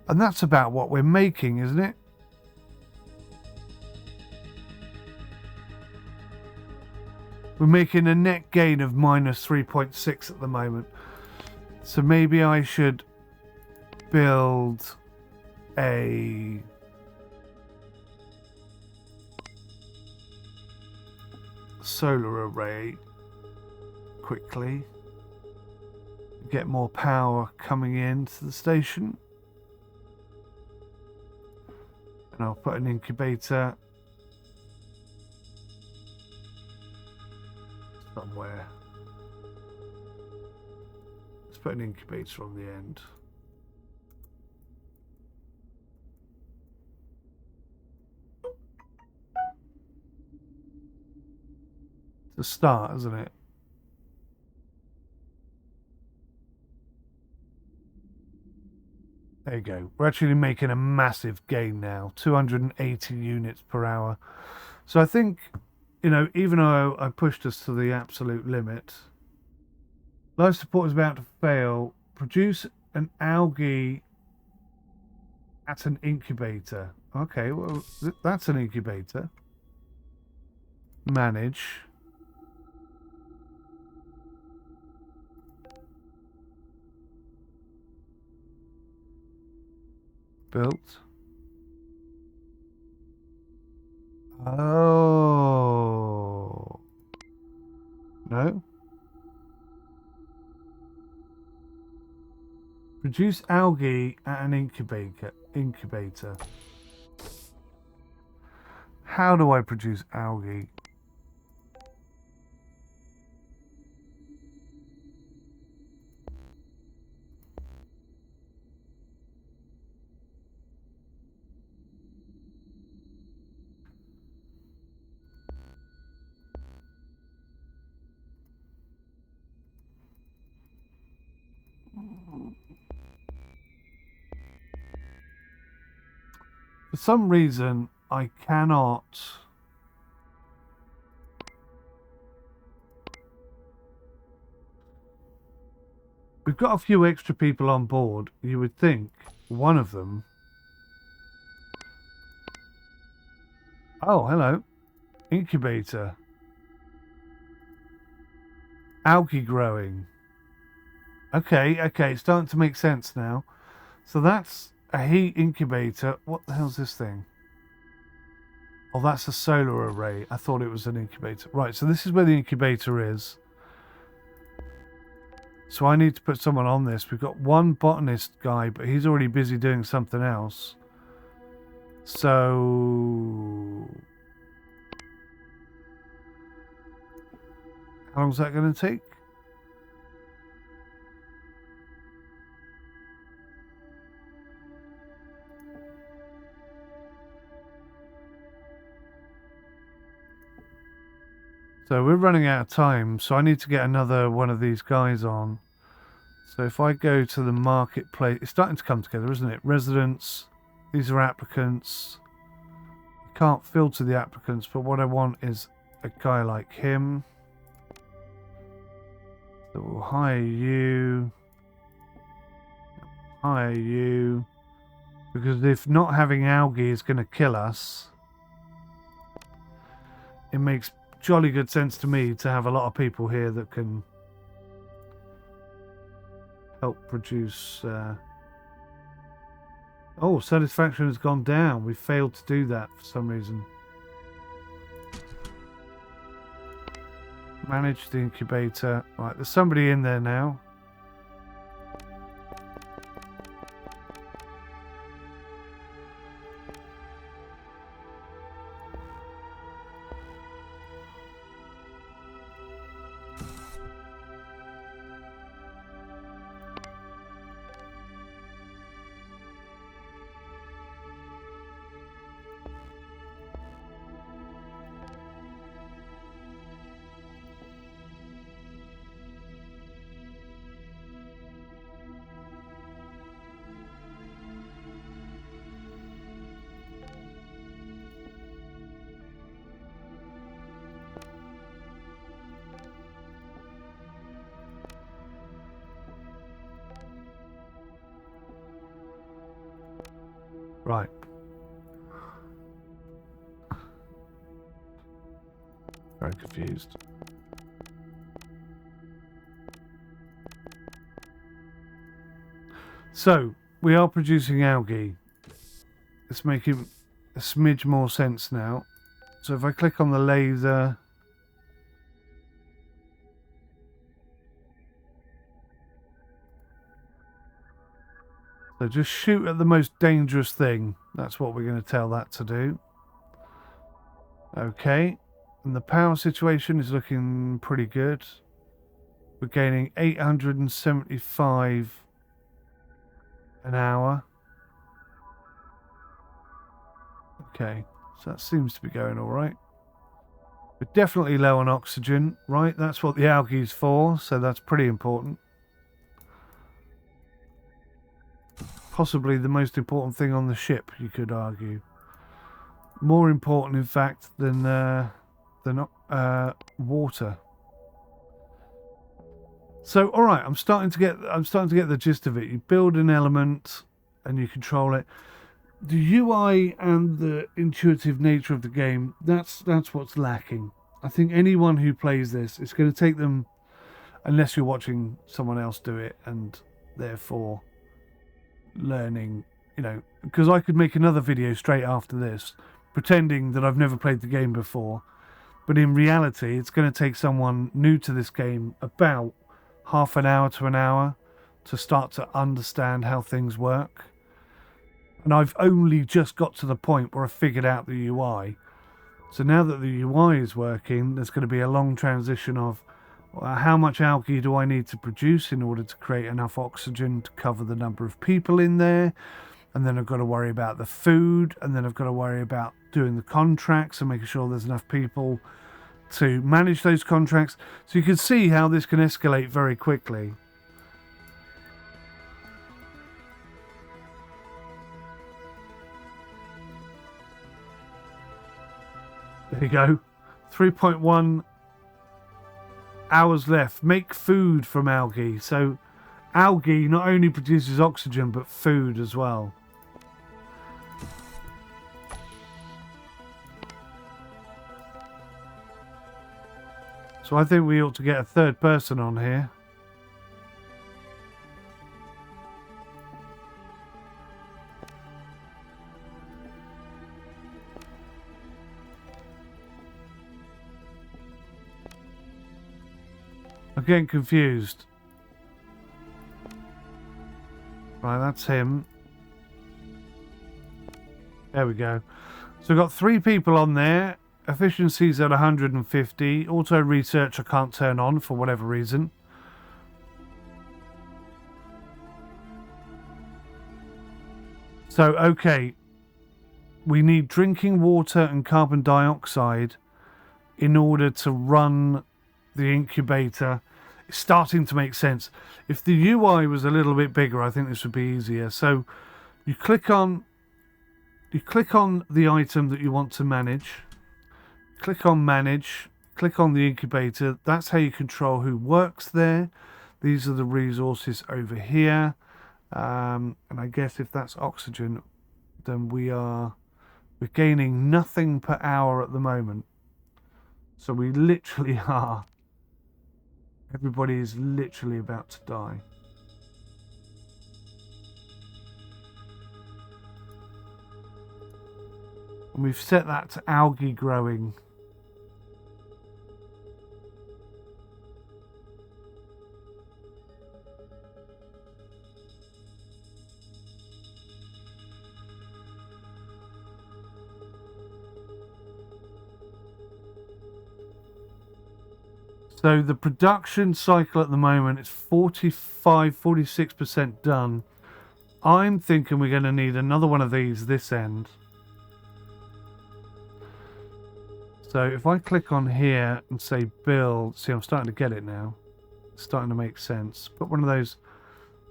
And that's about what we're making, isn't it? We're making a net gain of minus 3.6 at the moment. So maybe I should build a solar array quickly. Get more power coming into the station. And I'll put an incubator somewhere. Let's put an incubator on the end. It's a start, isn't it? There you go. We're actually making a massive gain now. 280 units per hour. So I think, you know, even though I pushed us to the absolute limit, life support is about to fail. Produce an algae at an incubator. Okay, well, that's an incubator. Manage. Built. Oh. No. Produce algae at an incubator. How do I produce algae? For some reason, I cannot... We've got a few extra people on board. You would think one of them... Oh, hello. Incubator. Algae growing. Okay, it's starting to make sense now. So that's a heat incubator. What the hell's this thing? Oh, that's a solar array. I thought it was an incubator. Right, so this is where the incubator is. So I need to put someone on this. We've got one botanist guy, but he's already busy doing something else. So... How long is that going to take? So we're running out of time, so I need to get another one of these guys on. So if I go to the marketplace, it's starting to come together, isn't it? Residents, these are applicants. You can't filter the applicants, but what I want is a guy like him. So we'll hire you, because if not having algae is going to kill us, it makes jolly good sense to me to have a lot of people here that can help produce. Oh, satisfaction has gone down. We failed to do that for some reason. Manage the incubator. Right, there's somebody in there now. Right. Very confused. So, we are producing algae. It's making a smidge more sense now. So if I click on the laser... So just shoot at the most dangerous thing. That's what we're going to tell that to do. Okay. And the power situation is looking pretty good. We're gaining 875 an hour. Okay. So that seems to be going all right. We're definitely low on oxygen, right? That's what the algae is for. So that's pretty important. Possibly the most important thing on the ship, you could argue. More important, in fact, than water. So, all right, I'm starting to get the gist of it. You build an element and you control it. The UI and the intuitive nature of the game, that's what's lacking. I think anyone who plays this, it's going to take them, unless you're watching someone else do it, and therefore learning, you know, because I could make another video straight after this pretending that I've never played the game before, but in reality it's going to take someone new to this game about half an hour to an hour to start to understand how things work. And I've only just got to the point where I figured out the UI. So now that the UI is working, there's going to be a long transition of how much algae do I need to produce in order to create enough oxygen to cover the number of people in there? And then I've got to worry about the food, and then I've got to worry about doing the contracts and making sure there's enough people to manage those contracts. So you can see how this can escalate very quickly. There you go. 3.1 hours left. Make food from algae. So algae not only produces oxygen but food as well. So I think we ought to get a third person on here. I'm getting confused. Right, that's him. There we go. So we've got 3 people on there. Efficiency's at 150. Auto research I can't turn on for whatever reason. So, okay. We need drinking water and carbon dioxide in order to run the incubator. It's starting to make sense. If the UI was a little bit bigger, I think this would be easier. So you click on the item that you want to manage. Click on manage. Click on the incubator. That's how you control who works there. These are the resources over here. And I guess if that's oxygen, then we're gaining nothing per hour at the moment. So we literally are. Everybody is literally about to die. And we've set that to algae growing. So the production cycle at the moment is 46% done. I'm thinking we're going to need another one of these this end. So if I click on here and say build, see I'm starting to get it now. It's starting to make sense. Put one of those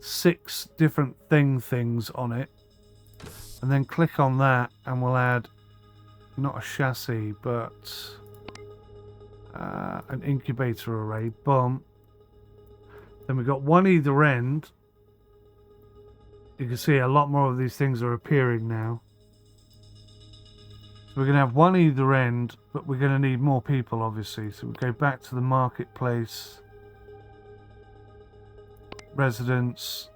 6 different things on it. And then click on that and we'll add not a chassis but an incubator array. Boom. Then we've got one either end. You can see a lot more of these things are appearing now. So we're going to have one either end, but we're going to need more people obviously. So we go back to the marketplace. Residents.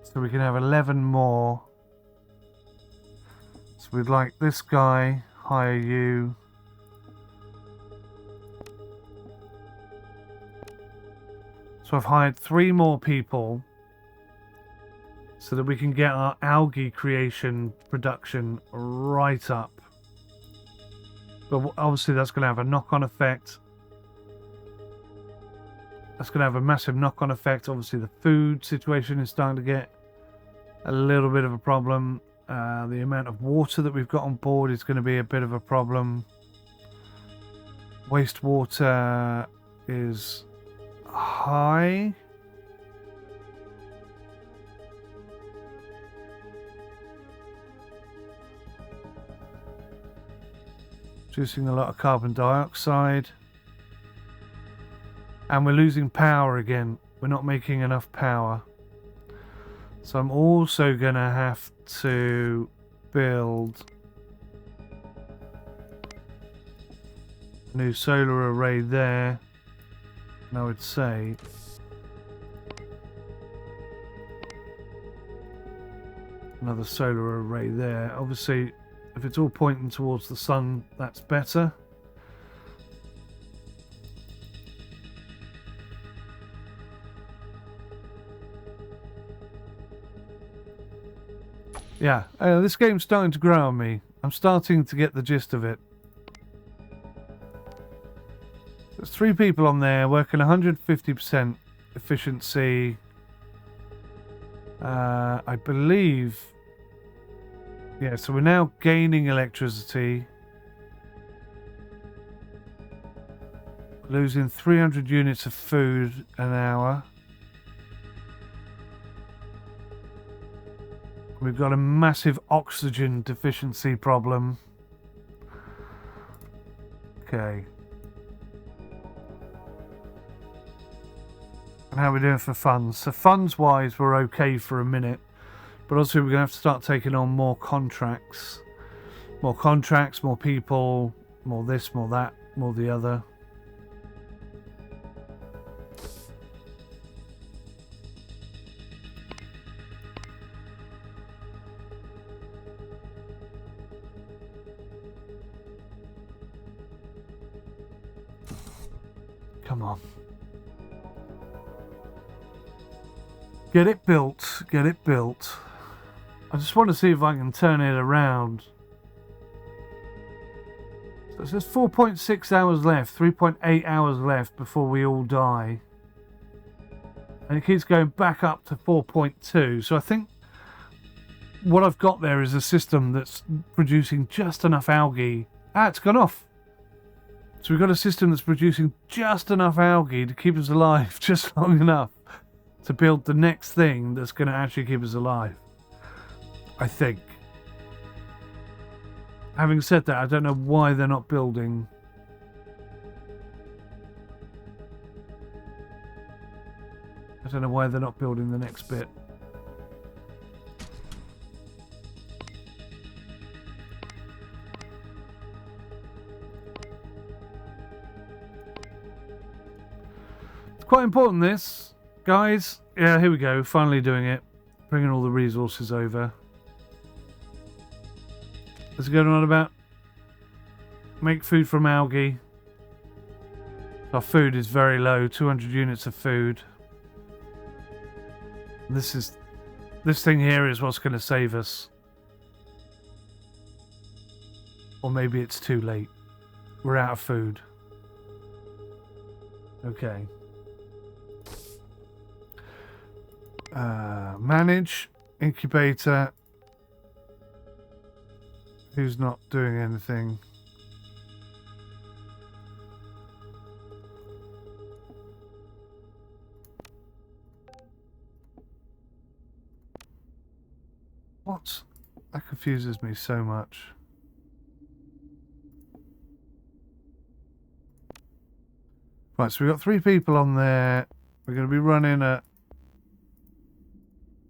So we can have 11 more. So we'd like this guy, hire you. So I've hired 3 more people so that we can get our algae creation production right up. But obviously that's going to have a knock-on effect. That's going to have a massive knock-on effect. Obviously the food situation is starting to get a little bit of a problem. The amount of water that we've got on board is going to be a bit of a problem. Wastewater is high. Producing a lot of carbon dioxide. And we're losing power again. We're not making enough power. So I'm also going to have to build a new solar array there. And I would say another solar array there. Obviously, if it's all pointing towards the sun, that's better. Yeah, this game's starting to grow on me. I'm starting to get the gist of it. There's 3 people on there working 150% efficiency. I believe. Yeah, so we're now gaining electricity. Losing 300 units of food an hour. We've got a massive oxygen deficiency problem. Okay. And how are we doing for funds? So funds-wise, we're okay for a minute. But also, we're going to have to start taking on more contracts. More contracts, more people, more this, more that, more the other. Come on. Get it built. Get it built. I just want to see if I can turn it around. So it says 4.6 hours left, 3.8 hours left before we all die. And it keeps going back up to 4.2. So I think what I've got there is a system that's producing just enough algae. Ah, it's gone off. So we've got a system that's producing just enough algae to keep us alive just long enough to build the next thing that's going to actually keep us alive. I think. Having said that, I don't know why they're not building. I don't know why they're not building the next bit. It's quite important, this, guys. Yeah, here we go. Finally doing it. Bringing all the resources over. What's it going on about? Make food from algae. Our food is very low. 200 units of food. This thing here is what's going to save us. Or maybe it's too late. We're out of food. Okay. Manage incubator. Who's not doing anything? What? That confuses me so much. Right, so we've got 3 people on there. We're going to be running a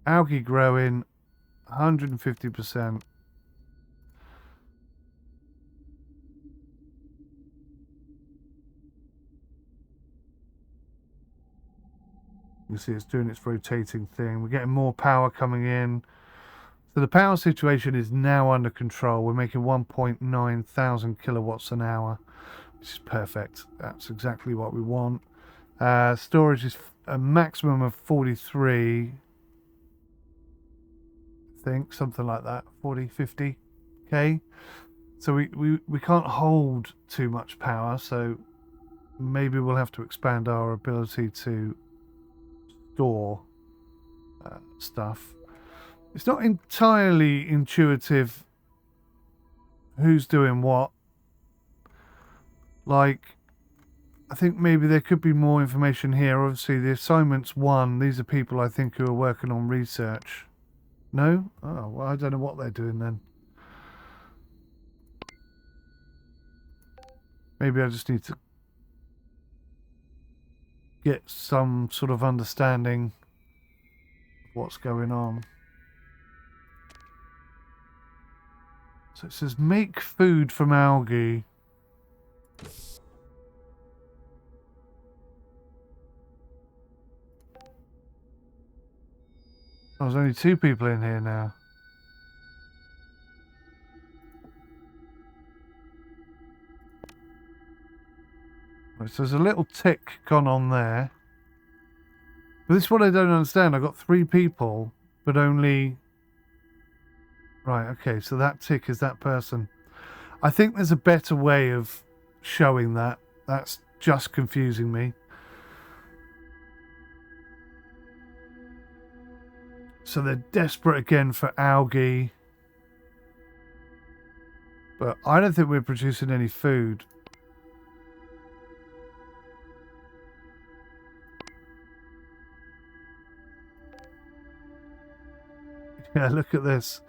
algae growing 150%. You see it's doing its rotating thing. We're getting more power coming in. So the power situation is now under control. We're making 1.9 thousand kilowatts an hour, which is perfect. That's exactly what we want. Storage is a maximum of 43. I think, something like that. 40, 50k. So we can't hold too much power, so maybe we'll have to expand our ability to store stuff. It's not entirely intuitive who's doing what. Like, I think maybe there could be more information here. Obviously, the assignment's 1. These are people I think who are working on research. No? Oh, well, I don't know what they're doing then. Maybe I just need to get some sort of understanding of what's going on. So it says make food from algae. Oh, there's only 2 people in here now. Right, so there's a little tick gone on there. But this is what I don't understand. I've got 3 people, but only... Right, okay, so that tick is that person. I think there's a better way of showing that. That's just confusing me. So they're desperate again for algae. But I don't think we're producing any food. Yeah, look at this.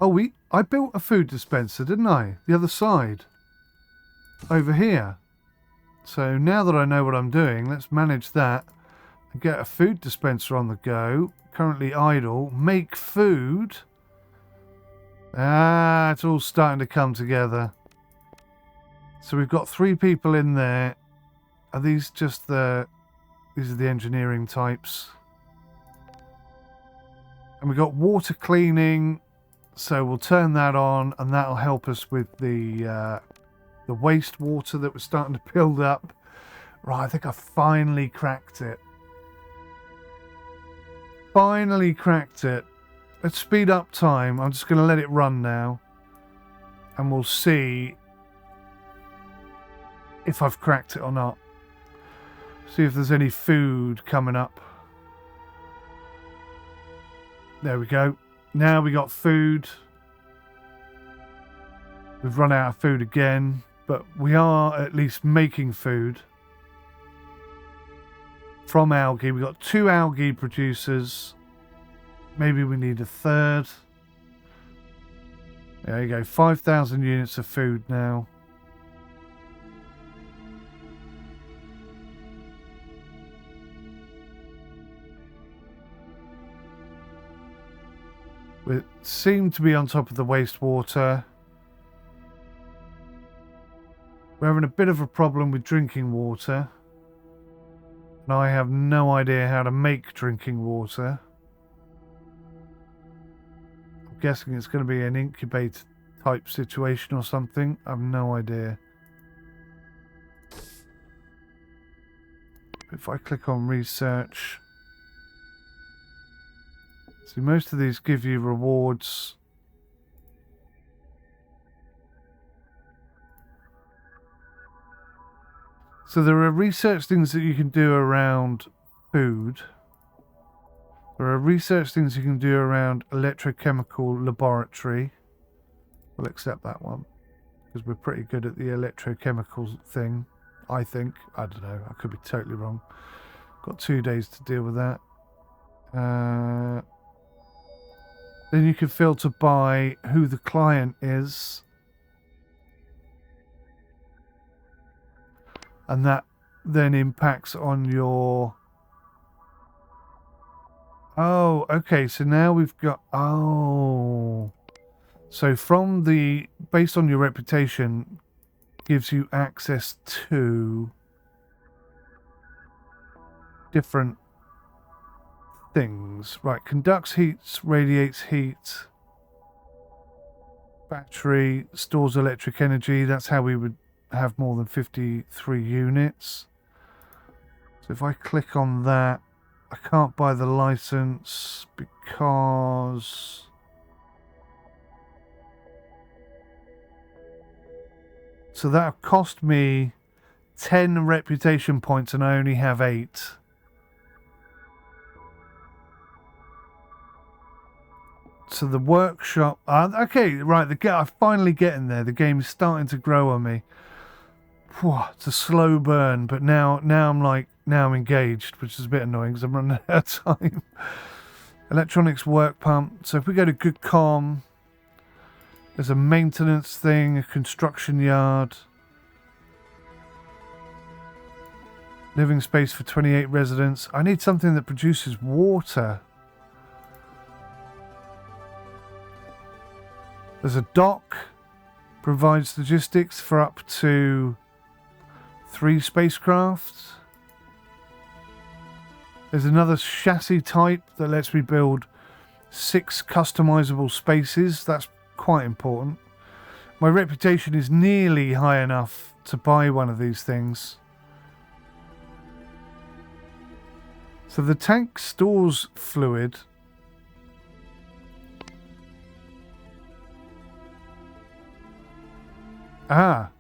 Oh, I built a food dispenser, didn't I? The other side. Over here. So now that I know what I'm doing, let's manage that. And get a food dispenser on the go. Currently idle. Make food. Ah, it's all starting to come together. So we've got 3 people in there. Are these just the... These are the engineering types. And we've got water cleaning. So we'll turn that on, and that'll help us with the wastewater that was starting to build up. Right, I think I finally cracked it. Finally cracked it. Let's speed up time. I'm just going to let it run now. And we'll see if I've cracked it or not. See if there's any food coming up. There we go. Now we got food. We've run out of food again, but we are at least making food from algae. We've got 2 algae producers. Maybe we need a 3rd. There you go. 5,000 units of food now. We seem to be on top of the wastewater. We're having a bit of a problem with drinking water. And I have no idea how to make drinking water. I'm guessing it's going to be an incubator type situation or something. I have no idea. If I click on research... See, most of these give you rewards. So there are research things that you can do around food. There are research things you can do around electrochemical laboratory. We'll accept that one, because we're pretty good at the electrochemical thing, I think. I don't know, I could be totally wrong. Got 2 days to deal with that. Then you can filter by who the client is. And that then impacts on your... Oh, okay, so now we've got... Oh. So from the... Based on your reputation, gives you access to different things. Right, conducts heat, radiates heat. Battery, stores electric energy. That's how we would have more than 53 units. So if I click on that, I can't buy the license because... So that cost me 10 reputation points and I only have 8. So the workshop... okay, right, I'm finally getting there. The game is starting to grow on me. Whew, it's a slow burn, but now I'm engaged, which is a bit annoying because I'm running out of time. Electronics work pump. So if we go to good comm, there's a maintenance thing, a construction yard. Living space for 28 residents. I need something that produces water. There's a dock, provides logistics for up to 3 spacecraft. There's another chassis type that lets me build 6 customizable spaces. That's quite important. My reputation is nearly high enough to buy one of these things. So the tank stores fluid. A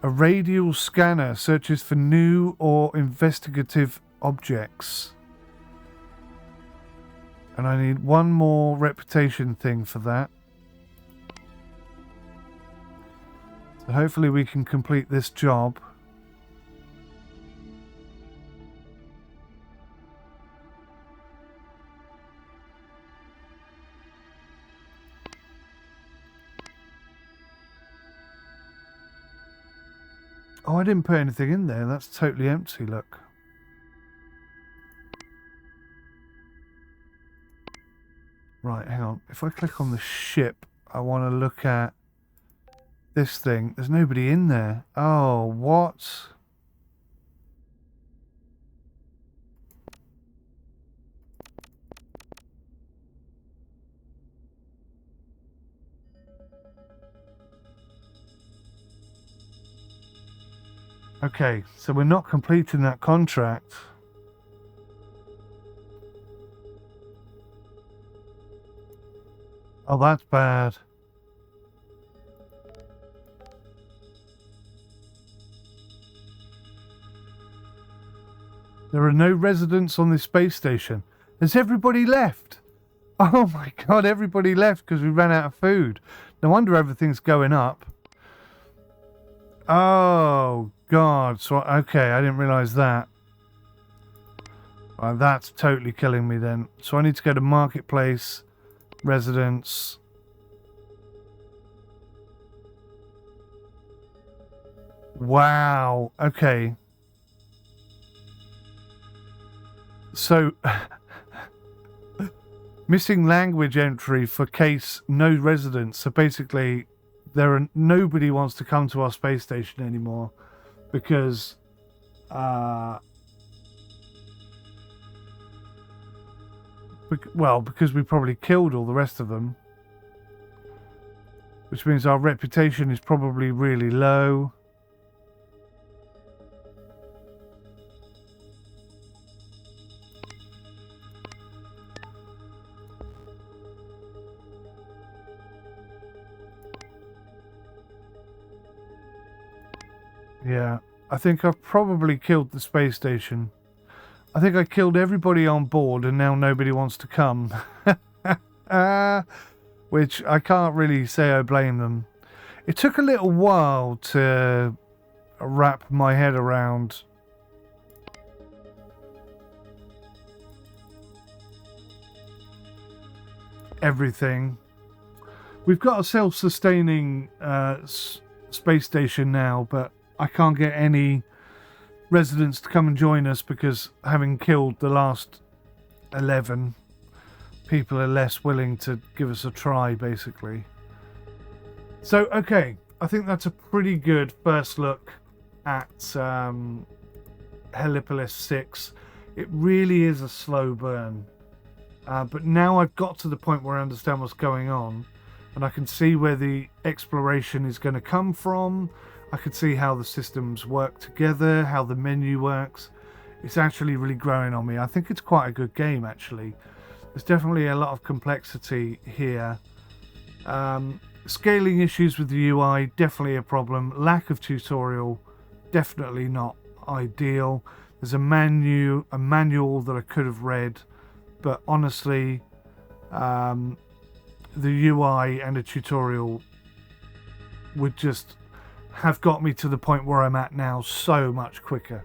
radial scanner searches for new or investigative objects. And I need one more reputation thing for that. So hopefully we can complete this job. Oh, I didn't put anything in there. That's totally empty, look. Right, hang on. If I click on the ship, I want to look at this thing. There's nobody in there. Oh, what? Okay, so we're not completing that contract. Oh, that's bad. There are no residents on this space station. Has everybody left? Oh my god, everybody left because we ran out of food. No wonder everything's going up. Oh god, so okay, I didn't realise that. Well, that's totally killing me then. So I need to go to marketplace, residents. Wow, okay. So, missing language entry for case no residents. So basically, nobody wants to come to our space station anymore because, because we probably killed all the rest of them, which means our reputation is probably really low. Yeah, I think I've probably killed the space station. I think I killed everybody on board and now nobody wants to come. Which I can't really say I blame them. It took a little while to wrap my head around everything. We've got a self-sustaining space station now, but I can't get any residents to come and join us because having killed the last 11, people are less willing to give us a try, basically. So, okay, I think that's a pretty good first look at Heliopolis 6. It really is a slow burn. But now I've got to the point where I understand what's going on, and I can see where the exploration is going to come from. I can see how the systems work together, how the menu works. It's actually really growing on me. I think it's quite a good game, actually. There's definitely a lot of complexity here. Scaling issues with the UI, definitely a problem. Lack of tutorial, definitely not ideal. There's a manual that I could have read, but honestly, the UI and a tutorial would just have got me to the point where I'm at now so much quicker.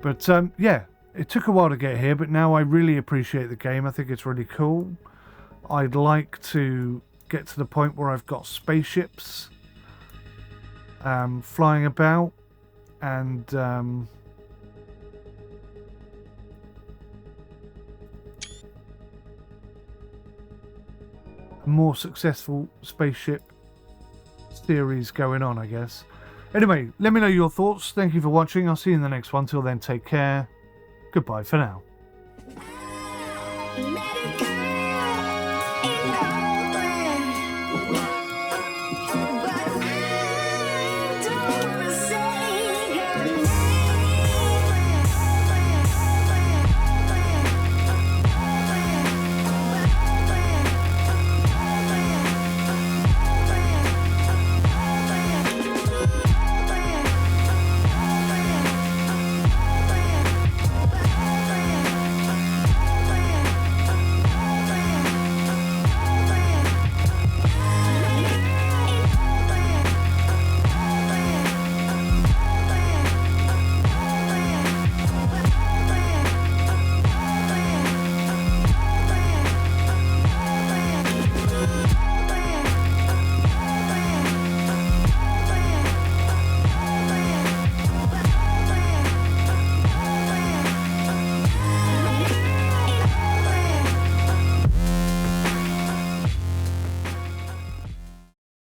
But yeah, it took a while to get here, but now I really appreciate the game. I think it's really cool. I'd like to get to the point where I've got spaceships flying about and a more successful spaceship series going on, I guess. Anyway, let me know your thoughts. Thank you for watching. I'll see you in the next one. Till then, take care. Goodbye for now.